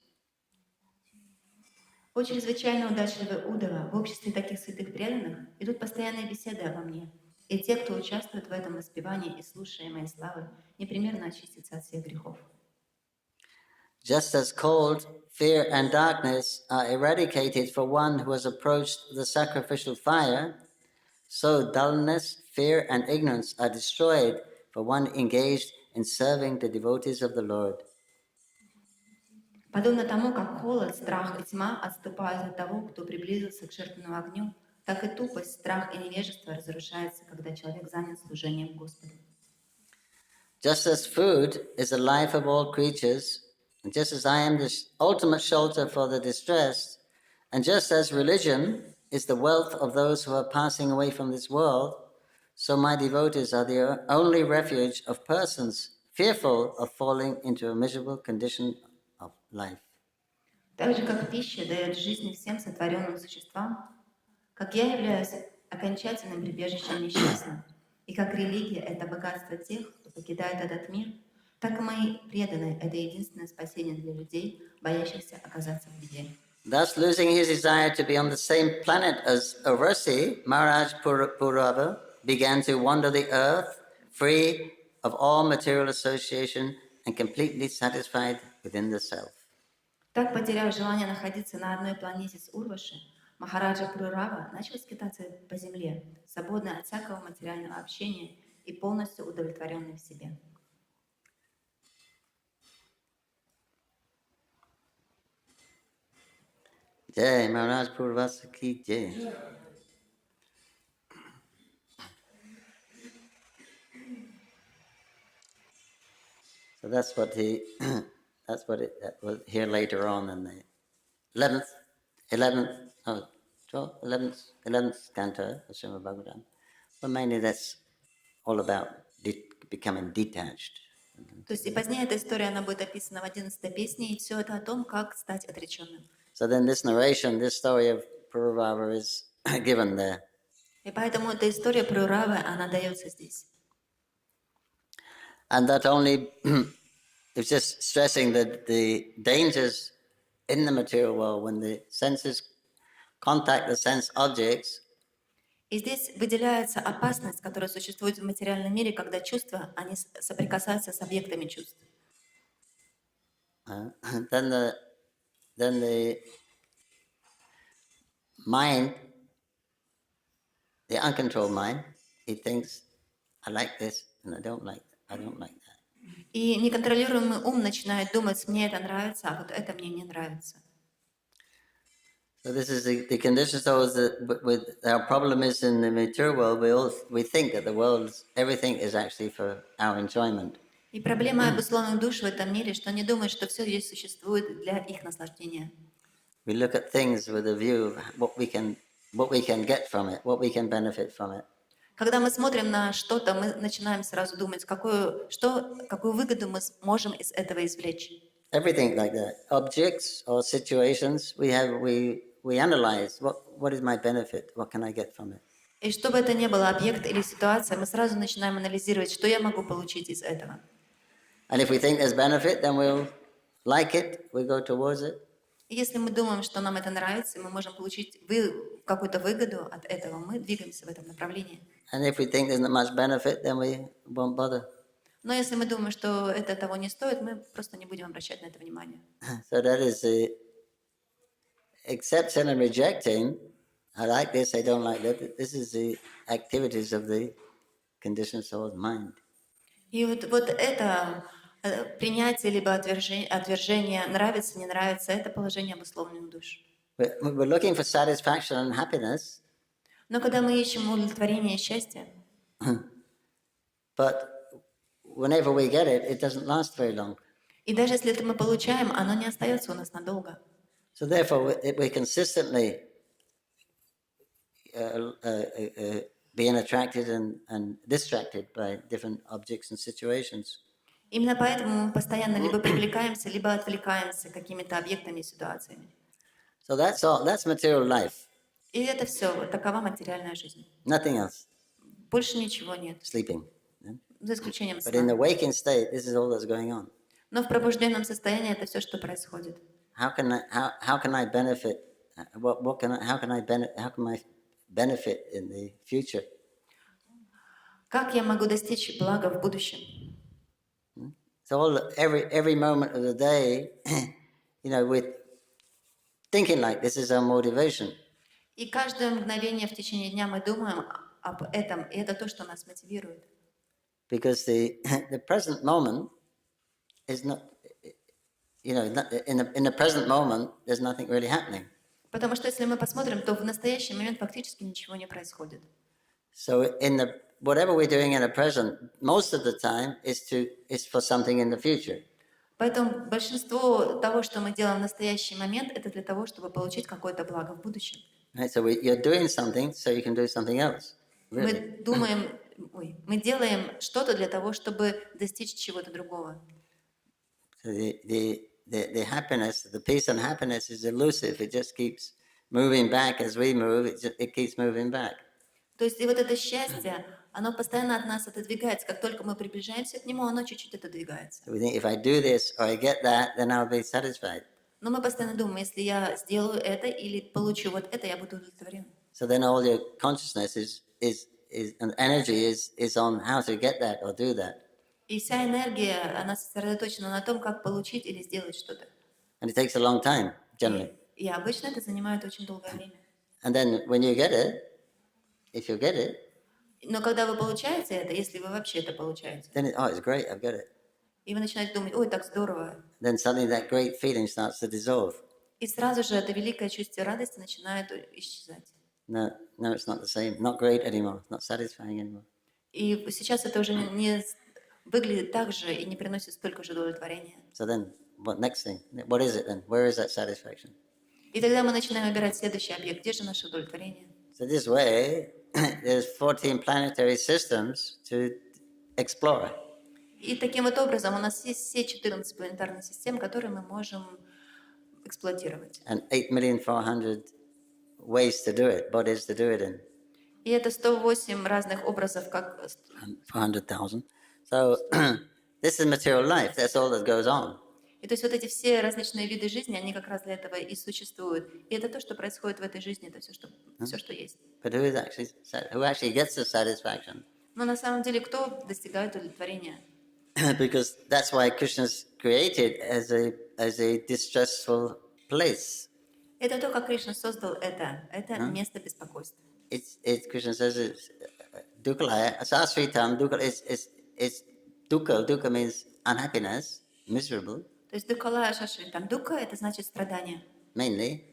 О чрезвычайно удачливый Удава, в обществе таких святых преданных идут постоянные беседы обо мне. И те, кто участвует в этом воспевании и слушая моей славы, непременно очистятся от всех грехов. Just as cold, fear, and darkness are eradicated for one who has approached the sacrificial fire, so dullness, fear, and ignorance are destroyed for one engaged in serving the devotees of the Lord. Подобно тому, как холод, страх и тьма отступают от того, кто приблизился к жертвенному огню, так и тупость, страх и невежество разрушаются, когда человек занят служением Господу. Just as food is the life of all creatures, and just as I am the ultimate shelter for the distressed, and just as religion is the wealth of those who are passing away from this world, so my devotees are the only refuge of persons fearful of falling into a miserable condition of life. Так же, как пища дает жизнь всем сотворенным существам, как я являюсь окончательным прибежищем несчастным, и как религия — это богатство тех, кто покидает этот мир, так и мои преданные — это единственное спасение для людей, боящихся оказаться в беде. Thus, losing his desire to be on the same planet as Urvasi, Maharaj Purava began to wander the earth, free of all material association and completely satisfied within the self. Так, потеряв желание находиться на одной планете с Урваши, Махараджа Прурава начал скитаться по земле, свободный от всякого материального общения и полностью удовлетворенный в себе. Jai Maharaj Purvasa ki jai. So that's what it was here later on in the 11th canto of Shrimad Bhagavatam. But mainly that's all about becoming detached. То есть и позднее эта история, она будет описана в 11-й песне, и все это о том, как стать отреченным. So then this narration, this story of Purvava is given there. И поэтому эта история про Уравы, она дается здесь. And that only, it's just stressing that the dangers in the material world when the senses contact the sense objects. И здесь выделяется опасность, которая существует в материальном мире, когда чувства, они соприкасаются с объектами чувств. Then the mind, the uncontrolled mind, he thinks, I like this and I don't like that. И неконтролируемый ум начинает думать, мне это нравится, а вот это мне не нравится. So this is the condition. So with our problem is in the material world, we think that the world, everything is actually for our enjoyment. И проблема обусловленных душ в этом мире, что они думают, что все здесь существует для их наслаждения. We look at things with a view of what we can get from it, what we can benefit from it. Когда мы смотрим на что-то, мы начинаем сразу думать, какую выгоду мы можем из этого извлечь. Everything like that, objects or situations, we analyze what is my benefit, what can I get from it. И что бы это ни было, объект или ситуация, мы сразу начинаем анализировать, что я могу получить из этого. And if we think there's benefit, then we'll like it, we go towards it. И если мы думаем, что нам это нравится, и мы можем получить какую-то выгоду от этого, мы двигаемся в этом направлении. And if we think there's not much benefit, then we won't bother. Но если мы думаем, что это того не стоит, мы просто не будем обращать на это внимание. So that is the accepting and rejecting. I like this, I don't like that. This is the activities of the conditioned soul's mind. И вот это принятие либо отвержение, нравится, не нравится, это положение обусловленных душ. We're looking for satisfaction and happiness. Но когда мы ищем удовлетворение и счастье, but whenever we get it, it doesn't last very long. И даже если это мы получаем, оно не остается у нас надолго. So therefore, we consistently being attracted and distracted by different objects and situations. Именно поэтому мы постоянно либо привлекаемся, либо отвлекаемся какими-то объектами и ситуациями. So that's all. That's material life. И это все, вот такова материальная жизнь. Nothing else. Больше ничего нет, Sleeping. Yeah? за исключением But in the сна. waking state, this is all that's going on. Но в пробужденном состоянии это все, что происходит. How can I benefit? How can I benefit in the future? Как я могу достичь блага в будущем? So every moment of the day, we're thinking like this is our motivation. И каждое мгновение в течение дня мы думаем об этом, и это то, что нас мотивирует. Because the present moment is not, in the present moment, there's nothing really happening. Потому что если мы посмотрим, то в настоящий момент фактически ничего не происходит. So whatever we're doing in the present, most of the time is for something in the future. Поэтому большинство того, что мы делаем в настоящий момент, это для того, чтобы получить какое-то благо в будущем. Right? So you're doing something so you can do something else. Really. Мы делаем что-то для того, чтобы достичь чего-то другого. So the happiness, the peace and happiness is elusive. It just keeps moving back as we move. It keeps moving back. То есть и вот это счастье, оно постоянно от нас отодвигается. Как только мы приближаемся к нему, оно чуть-чуть отодвигается. So we think if I do this or I get that, then I'll be satisfied. Но мы постоянно думаем, если я сделаю это или получу вот это, я буду удовлетворен. So then all your consciousness and energy is on how to get that or do that. И вся энергия, она сосредоточена на том, как получить или сделать что-то. And it takes a long time, generally. И обычно это занимает очень долгое время. And then when you get it, if you get it, Но когда вы получаете это, если вы вообще это получаете, then it's great, I've got it. и вы начинаете думать, ой, так здорово. Then suddenly that great feeling starts to dissolve. И сразу же это великое чувство радости начинает исчезать. No, it's not the same. Not great anymore. Not satisfying anymore. И сейчас это уже не выглядит так же и не приносит столько же удовлетворения. So then, what next thing? What is it then? Where is that satisfaction? И тогда мы начинаем выбирать следующий объект. Где же наше удовлетворение? So this way, there's 14 planetary systems to explore. И таким вот образом у нас есть все 14 планетарных систем, которые мы можем эксплуатировать. And 8,400,000 ways to do it, bodies to do it in. И это 108 разных образов, как... 400,000. So this is material life. That's all that goes on. И то есть вот эти все различные виды жизни, они как раз для этого и существуют. И это то, что происходит в этой жизни, это все, что есть. But who actually gets the satisfaction? Но на самом деле кто достигает удовлетворения? Because that's why Krishna's created as a distressful place. Это то, как Кришна создал это. Это место беспокойства. Krishna says it's dukkha. Sasritam dukkha is dukkha. Dukkha means unhappiness, miserable. То есть дуккала шашритам. Дукка — это значит страдание. Mainly.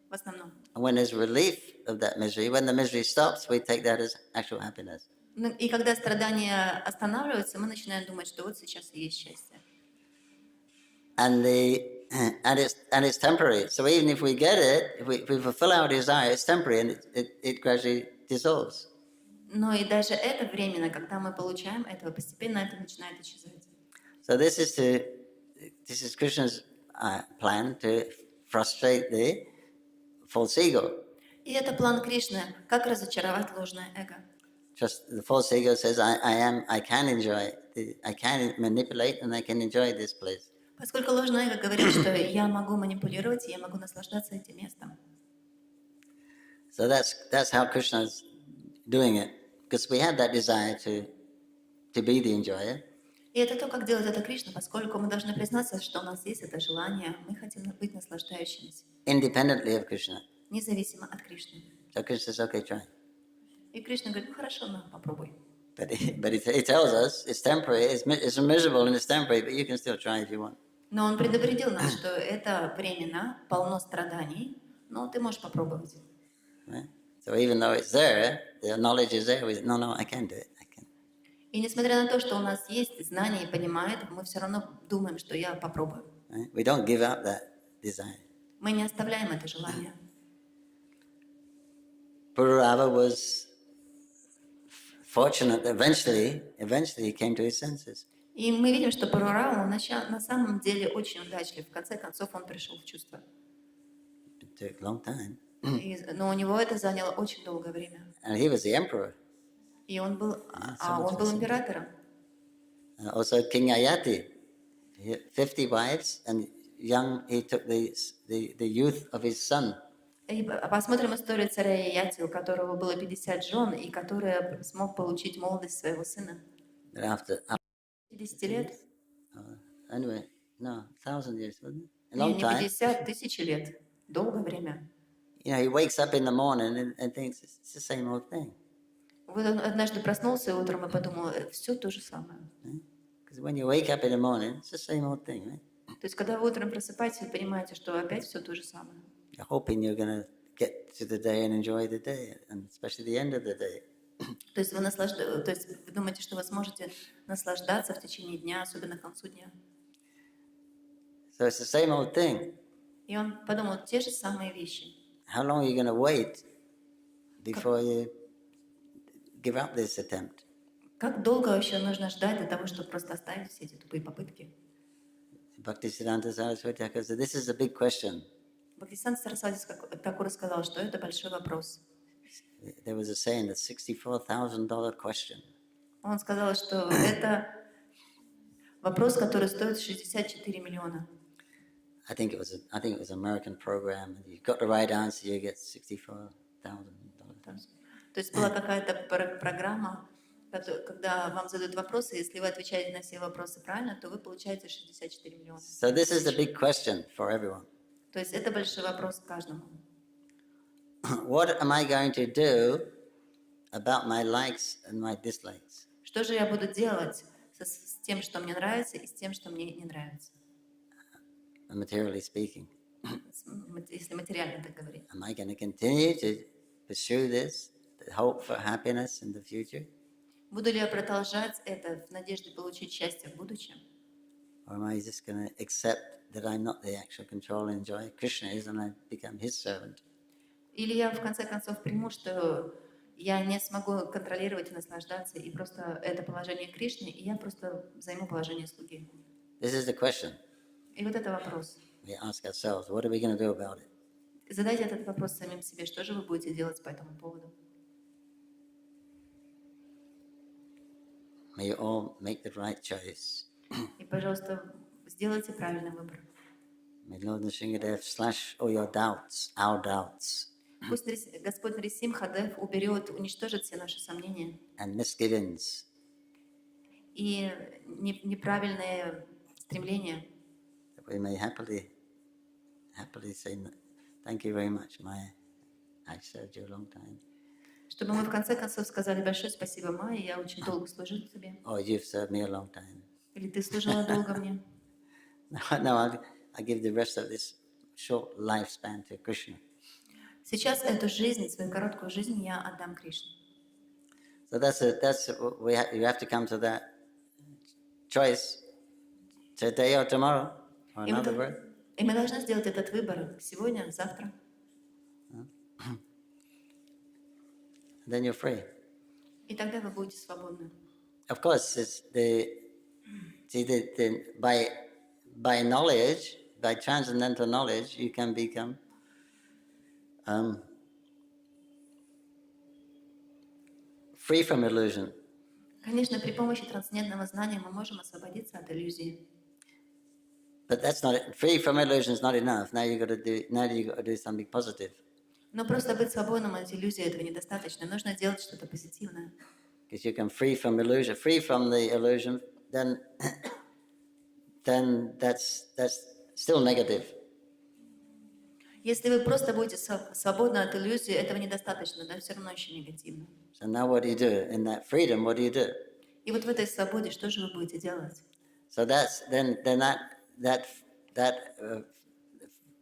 В основном. And when there's relief of that misery, when the misery stops, we take that as actual happiness. И когда страдания останавливаются, мы начинаем думать, что вот сейчас и есть счастье. And it's temporary. So even if we get it, if we fulfill our desire, it's temporary and it gradually dissolves. Но и даже это временно, когда мы получаем этого, постепенно это начинает исчезать. So this is Krishna's plan to frustrate the false ego. И это план Кришны, как разочаровать ложное эго. Just the false ego says, I can enjoy, I can manipulate, and I can enjoy this place. Поскольку ложное эго говорит, что я могу манипулировать, я могу наслаждаться этим местом. So that's how Krishna's doing it, because we have that desire to be the enjoyer. И это то, как делает это Кришна, поскольку мы должны признаться, что у нас есть это желание, мы хотим быть наслаждающимися. Independently of Krishna. Независимо от Кришны. So Krishna says, okay, try. И Кришна говорит, ну хорошо, на, попробуй. But he tells us it's temporary, it's miserable and it's temporary, but you can still try if you want. Но он предупредил нас, что это временно, полно страданий, но ты можешь попробовать. Right? So even though it's there, the knowledge is there, no, I can do it. I can. И несмотря на то, что у нас есть знания и понимает, мы все равно думаем, что я попробую. Right? We don't give up that desire. Мы не оставляем это желание. Pururava was fortunate that eventually he came to his senses. И мы видим, что Парурава на самом деле очень удачлив. В конце концов он пришел в чувство. It took a long time. Но у него это заняло очень долгое время. And he was the emperor. И он был императором. Also King Ayati, he had 50 wives, and he took the youth of his son. И посмотрим историю царя Яяти, у которого было 50 жен, и который смог получить молодость своего сына. After 50 лет? Anyway, no, 1,000 years, wasn't it? A Не, long не time. 50, 1000 лет. Долгое время. You know, he wakes up in the morning and thinks it's the same old thing. Вот он однажды проснулся утром и подумал, все то же самое. Because when you wake up in the morning, it's the same old thing, right? То есть, когда вы утром просыпаетесь, вы понимаете, что опять все то же самое. You're hoping you're going to get to the day and enjoy the day, and especially the end of the day. То есть вы думаете, что вы сможете наслаждаться в течение дня, особенно к концу дня. So it's the same old thing. И он подумал, те же самые вещи. How long are you going to wait before you give up this attempt? Как долго вообще нужно ждать для того, чтобы просто оставить все эти тупые попытки? Bhaktisiddhanta Saraswati Thakur said, this is a big question. Бхактисиданта Сарасвати Такур сказал, что это большой вопрос. There was a saying, the $64,000 question. Он сказал, что это вопрос, который стоит 64 миллиона. I think it was an American program. And you got the right answer, you get $64,000. То есть была какая-то программа, когда вам задают вопросы, если вы отвечаете на все вопросы правильно, то вы получаете 64 миллиона. So this is the big question for everyone. То есть это большой вопрос каждому. What am I going to do about my likes and my dislikes? Что же я буду делать с тем, что мне нравится, и с тем, что мне не нравится? Materially speaking. Если материально так говорить. Am I going to continue to pursue this, to hope for happiness in the future? Буду ли я продолжать это в надежде получить счастье в будущем? Or am I just going to accept that I'm not the actual control and enjoy? Krishna is, and I become his servant? Или я в конце концов приму, что я не смогу контролировать и наслаждаться, и просто это положение Кришны, и я просто займу положение слуги. This is the question. И вот это вопрос. We ask ourselves, what are we going to do about it? Задайте этот вопрос самим себе, что же вы будете делать по этому поводу? May you all make the right choice. И, пожалуйста, сделайте правильный выбор. May Lord Nrsimhadev slash all your doubts, our doubts, Пусть Господь Нрисимхадев уберет, уничтожит все наши сомнения and misgivings, и неправильные стремления, that we may happily say, thank you very much, Maya. I served you a long time. чтобы мы в конце концов сказали большое спасибо, Майя, я очень долго служил тебе. Or you've served me a long time. Или ты служила долго мне. No, I give the rest of this short lifespan to Krishna. Сейчас эту жизнь, свою короткую жизнь я отдам Кришне. So you have to come to that choice today or tomorrow, or another word. И мы должны сделать этот выбор сегодня, завтра. Then you're free. И тогда вы будете свободны. Of course, by knowledge, by transcendental knowledge, you can become free from illusion. Конечно, при помощи трансцендентного знания мы можем освободиться от иллюзии. But that's not it. Free from illusion is not enough. Now you got to do something positive. Но просто быть свободным от иллюзии этого недостаточно. Нужно делать что-то позитивное. Because you can free from the illusion, then that's still negative. Если вы просто будете свободны от иллюзии, этого недостаточно, да, все равно еще негативно. So now what do you do? In that freedom, what do you do? И вот в этой свободе что же вы будете делать? So that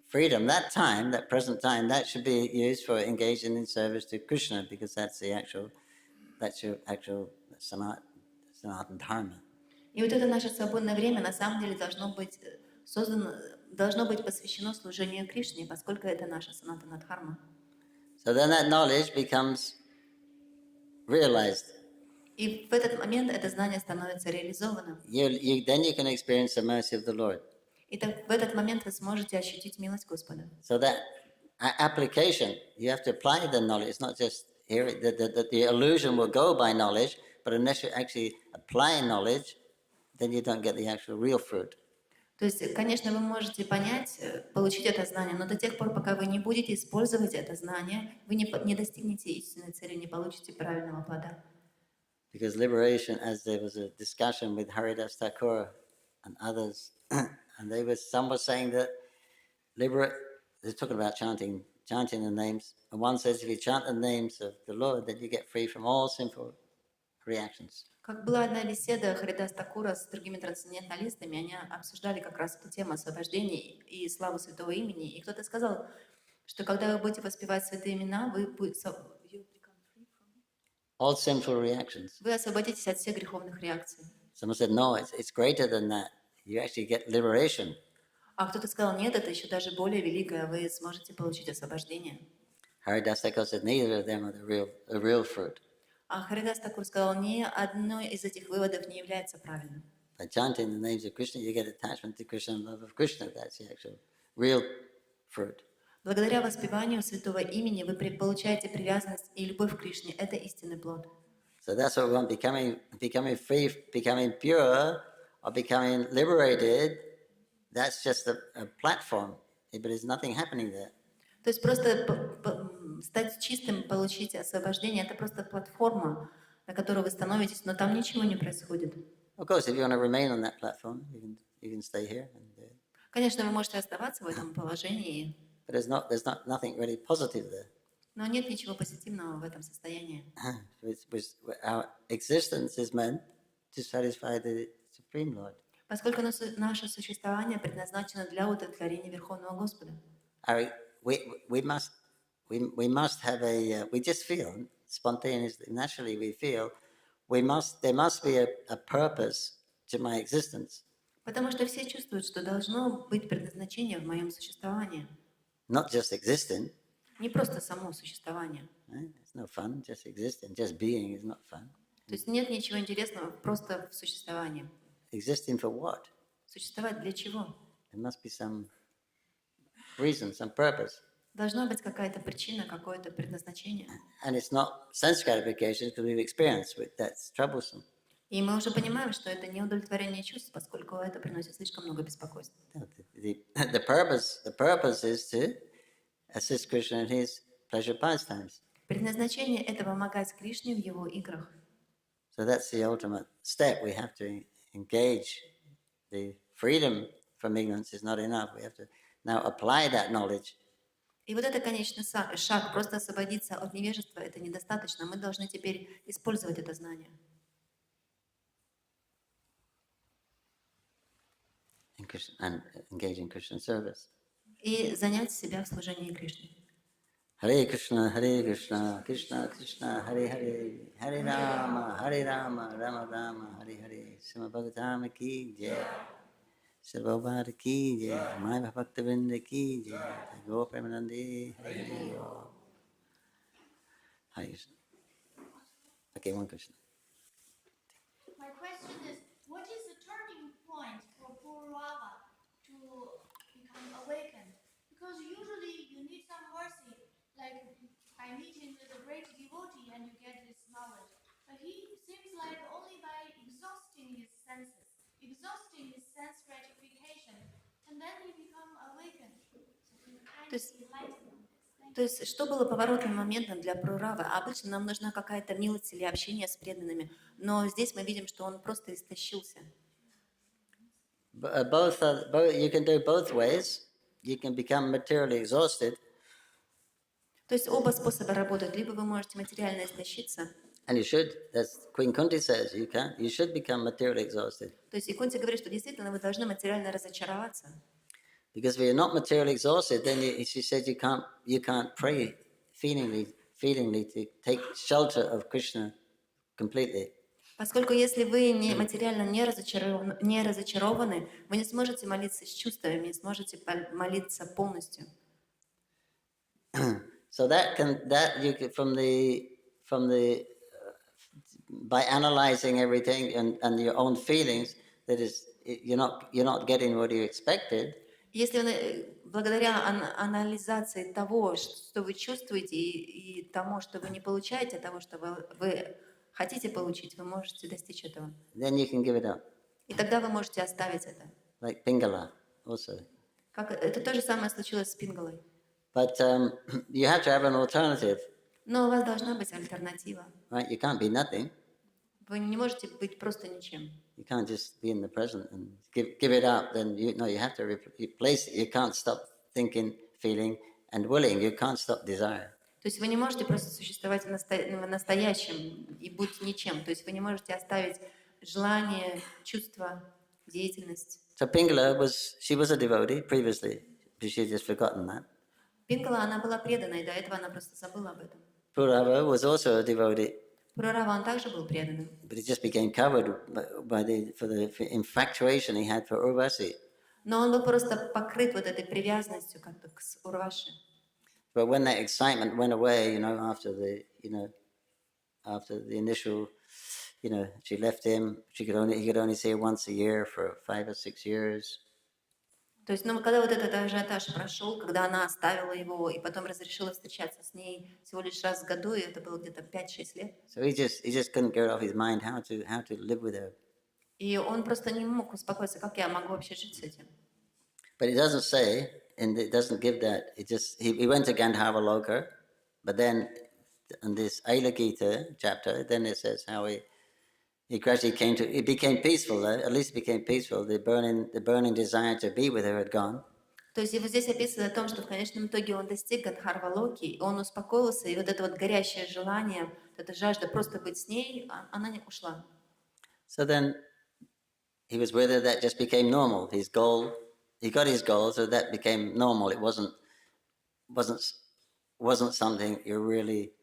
freedom, that time, that present time, that should be used for engaging in service to Krishna, because that's your actual Sanatana Dharma. И вот это наше свободное время на самом деле должно быть посвящено служению Кришне, поскольку это наша Санатана Дхарма. So then that knowledge becomes realized. И в этот момент это знание становится реализованным. Then you can experience the mercy of the Lord. И так в этот момент вы сможете ощутить милость Господа. So that application, you have to apply the knowledge. It's not just here that the illusion will go by knowledge, but unless you actually apply knowledge, then you don't get the actual real fruit. То есть, конечно, вы можете понять, получить это знание, но до тех пор, пока вы не будете использовать это знание, вы не достигнете истинной цели, не получите правильного плода. Because liberation, as there was a discussion with Haridas Thakur and others, and some were saying that they're talking about chanting the names, and one says if you chant the names of the Lord, then you get free from all sinful reactions. Как была одна беседа Харидас Такура с другими трансценденталистами, они обсуждали как раз эту тему освобождения и славу святого имени, и кто-то сказал, что когда вы будете воспевать святые имена, all sinful reactions. вы освободитесь от всех греховных реакций. Someone said, no, it's greater than that. You actually get liberation. А кто-то сказал, нет, это еще даже более великое, вы сможете получить освобождение. Haridas Thakur said, neither of them are the real fruit. А Харидас Такур сказал, ни одно из этих выводов не является правильным. By chanting the names of Krishna, you get attachment to Krishna and love of Krishna. That's the actual real fruit. Благодаря воспеванию святого имени вы получаете привязанность и любовь к Кришне. Это истинный плод. So that's what we want, becoming free, becoming pure, or becoming liberated. That's just a platform, but there's nothing happening there. То есть просто стать чистым, получить освобождение, это просто платформа, на которой вы становитесь, но там ничего не происходит. Of course, if you want to remain on that platform, you can stay here. Конечно, вы можете оставаться в этом положении, But there's nothing really positive there. но нет ничего позитивного в этом состоянии. Our existence is meant to satisfy the Supreme Lord. Поскольку наше существование предназначено для удовлетворения Верховного Господа. We must have we just feel spontaneously, naturally we feel there must be a purpose to my existence. Потому что все чувствуют, что должно быть предназначение в моем существовании. Not just existing. Не просто само существование. It's no fun, just existing, just being is not fun. То есть нет ничего интересного просто в существовании. Existing for what? Существовать для чего? There must be some reason, some purpose. Должна быть какая-то причина, какое-то предназначение. And it's not sense gratification because we've experienced it. That's troublesome. И мы уже понимаем, что это не удовлетворение чувств, поскольку это приносит слишком много беспокойства. The purpose is to assist Krishna in his pleasure pastimes. Предназначение – это помогать Кришне в его играх. So that's the ultimate step. We have to engage. The freedom from ignorance is not enough. We have to now apply that knowledge. И вот это конечный шаг, просто освободиться от невежества, это недостаточно. Мы должны теперь использовать это знание. And engage in Krishna service. И занять себя в служении Кришне. Hare Krishna, Krishna Krishna, Hare Hare, Hare Rama, Rama Rama, Hare Hare. Shrimad Bhagavatam ki jai. Shri Bhagavatam ki jai. Maya Bhaktivinoda ki jai. Go Premanande, Hare Hare. Hare Krishna. Okay, one question. My question is, what is the turning point for Purava to become awakened? Because usually you need some mercy, like by meeting with a great devotee and you get this knowledge. But he seems like only by exhausting his senses, exhausting his sense gratification, and then he become awakened. So can you kindly enlighten on this? То есть, что было поворотным моментом для Пуравы? Обычно нам нужна какая-то милость или общение с преданными, но здесь мы видим, что он просто истощился. You can do both ways. You can become materially exhausted. То есть оба способа работают. Либо вы можете материально истощиться. And you should. That's Queen Kunti says you can. You should become materially exhausted. То есть и Кунти говорит, что действительно вы должны материально разочароваться. Because if you're not materially exhausted, then she said you can't pray feelingly to take shelter of Krishna completely. Поскольку если вы материально не разочарованы, вы не сможете молиться с чувствами, не сможете молиться полностью. So by analyzing everything and your own feelings, that is you're not getting what you expected. Если благодаря анализации того, что вы чувствуете, и тому, что вы не получаете, того, что вы хотите получить, вы можете достичь этого. Then you can give it up. И тогда вы можете оставить это. Like Pingala also. Это то же самое случилось с Пингалой. But you have to have an alternative. Но у вас должна быть альтернатива. Right? You can't be nothing. Вы не можете быть просто ничем. You can't just be in the present and give it up. Then you have to replace it. You can't stop thinking, feeling, and willing. You can't stop desire. То есть вы не можете просто существовать в настоящем и быть ничем. То есть вы не можете оставить желание, чувство, деятельность. So Pingala was a devotee previously, but she had just forgotten that. Пингала, она была предана, и до этого она просто забыла об этом. Purava was also a devotee, Пурарава, он также был преданным. but he just became covered for the infatuation he had for Urvasi. Но он был просто покрыт вот этой привязанностью как-то к Урваши. But when that excitement went away, after the initial, she left him. He could only see her once a year for 5 or 6 years. То есть, когда вот этот ажиотаж прошел, когда она оставила его и потом разрешила встречаться с ней всего лишь раз в году, и это было где-то 5-6 лет. So he just couldn't get it off his mind how to live with her. И он просто не мог успокоиться, как я могу вообще жить с этим. But it doesn't say, and it doesn't give that. It just he went to Gandharva-loka, but then in this Aila Gita chapter, then it says how he gradually it became peaceful. At least it became peaceful. The burning desire to be with her had gone. То есть и вот здесь описано о том, что в конечном итоге он достиг Гандхарва-локи, и он успокоился, и вот это вот горящее желание, вот эта жажда просто быть с ней, она не ушла. So then he was with her. That just became normal. His goal, he got his goal, so that became normal. It wasn't something you really.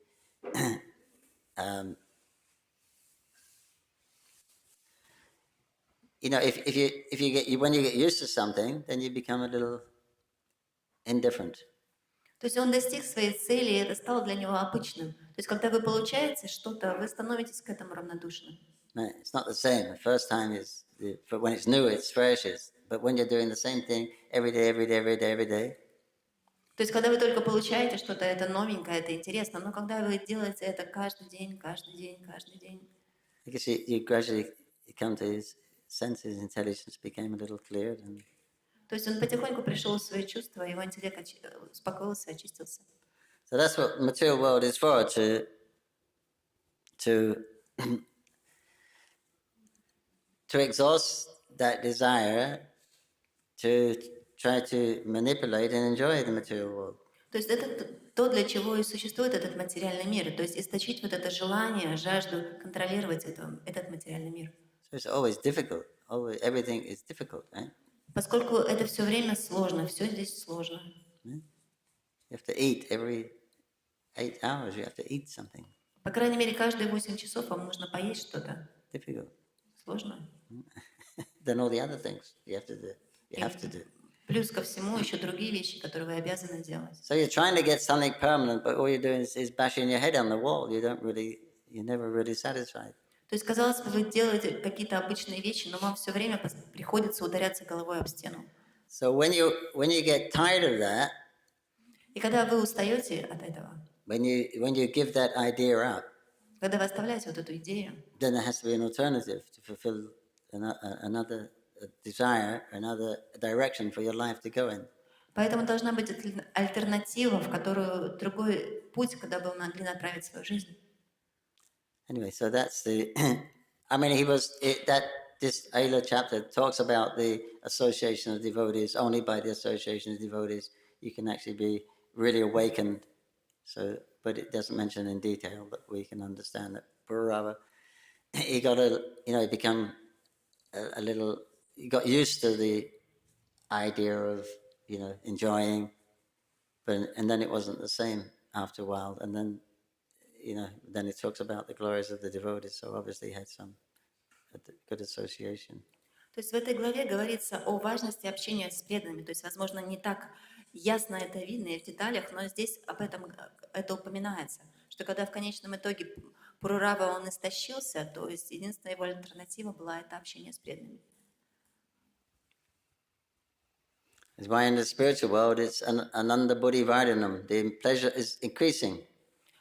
When you get used to something, then you become a little indifferent. То есть он достиг своей цели, и это стало для него обычным. То есть когда вы получаете что-то, вы становитесь к этому равнодушным. It's not the same. The first time is when it's new, it's fresh. But when you're doing the same thing every day. То есть когда вы только получаете что-то, это новенькое, это интересно. Но когда вы делаете это каждый день, I guess you gradually come to his senses, intelligence became a little cleared. То есть он потихоньку пришел в свои чувства, его интеллект успокоился, очистился. So that's what material world is for, to exhaust that desire, to try to manipulate and enjoy the material world. То есть это то, для чего и существует этот материальный мир. То есть источить вот это желание, жажду контролировать этот материальный мир. So it's always difficult. Everything is difficult, right? Поскольку это все время сложно, все здесь сложно. You have to eat every 8 hours. You have to eat something. По крайней мере, каждые 8 часов вам нужно поесть что-то. Difficult. Сложно. Then all the other things you have to do. Плюс ко всему еще другие вещи, которые вы обязаны делать. So you're trying to get something permanent, but all you're doing is bashing your head on the wall. You're never really satisfied. То есть, казалось бы, вы делаете какие-то обычные вещи, но вам все время приходится ударяться головой об стену. So when you get tired of that, и когда вы устаете от этого, when you give that idea up, когда вы оставляете вот эту идею, then there has to be an alternative to fulfill another desire, another direction for your life to go in. Поэтому должна быть альтернатива, в которую другой путь, куда бы вы могли направить свою жизнь. Anyway, so that's the. This Ayla chapter talks about the association of devotees. Only by the association of devotees you can actually be really awakened. So, but it doesn't mention in detail, but we can understand that Purava, he got become a little. He got used to the idea of enjoying, and then it wasn't the same after a while, and then. Then it talks about the glories of the devotees, so obviously he had some good association. То есть в этой главе говорится о важности общения с преданными. То есть, возможно, не так ясно это видно и в деталях, но здесь об этом это упоминается, что когда в конечном итоге Пурурава он истощился, то есть единственная его альтернатива была это общение с преданными. That's why in the spiritual world it's ananda buddhi vardhanam. The pleasure is increasing.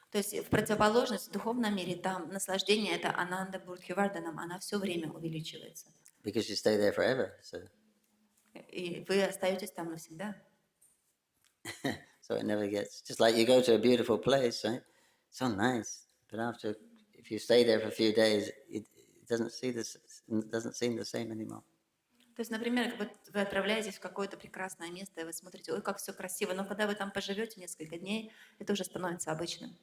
То есть в противоположность в духовном мире там наслаждение это ананда будхиварданам, она все время увеличивается. Because you stay there forever, so. И вы остаетесь там навсегда. So it never gets. Just like you go to a beautiful place, right? So nice, but if you stay there for a few days, it doesn't seem the same anymore. То есть, например, вы отправляетесь в какое-то прекрасное место, и вы смотрите, ой, как все красиво, но когда вы там поживете несколько дней, это уже становится обычным.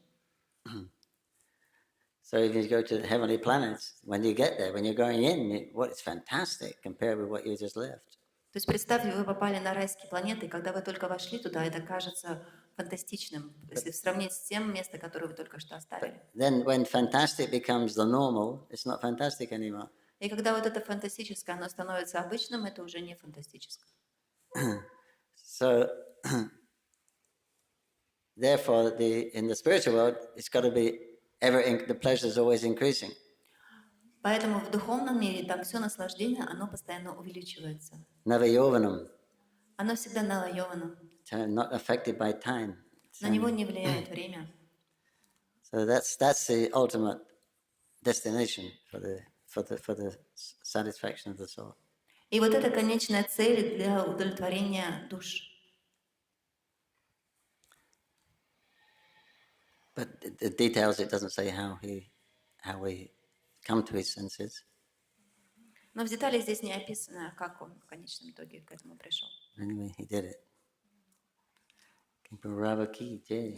So if you go to the heavenly planets, when you get there, when you're going in, it's fantastic compared with what you just left. То есть представьте, вы попали на райские планеты, и когда вы только вошли туда, это кажется фантастичным, если сравнить с тем местом, которое вы только что оставили. Then when fantastic becomes the normal, it's not fantastic anymore. И когда вот это фантастическое, оно становится обычным, это уже не фантастическое. So, therefore, in the spiritual world, it's got to be the pleasure is always increasing. Поэтому в духовном мире там все наслаждение, оно постоянно увеличивается. Navayovanam, Оно всегда налайовано. not affected by time. На него не влияет время. So that's the ultimate destination for the satisfaction of the soul. И вот это конечная цель для удовлетворения душ. But the details, it doesn't say how we come to his senses. Но в деталях здесь не описано, как он в конечном итоге к этому пришел. Anyway, he did it. Prabhu ki jai.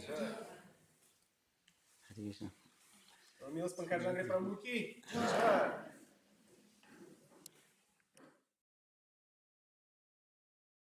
Hare Krishna. Его Милость Панкаджангхри, прабху ки.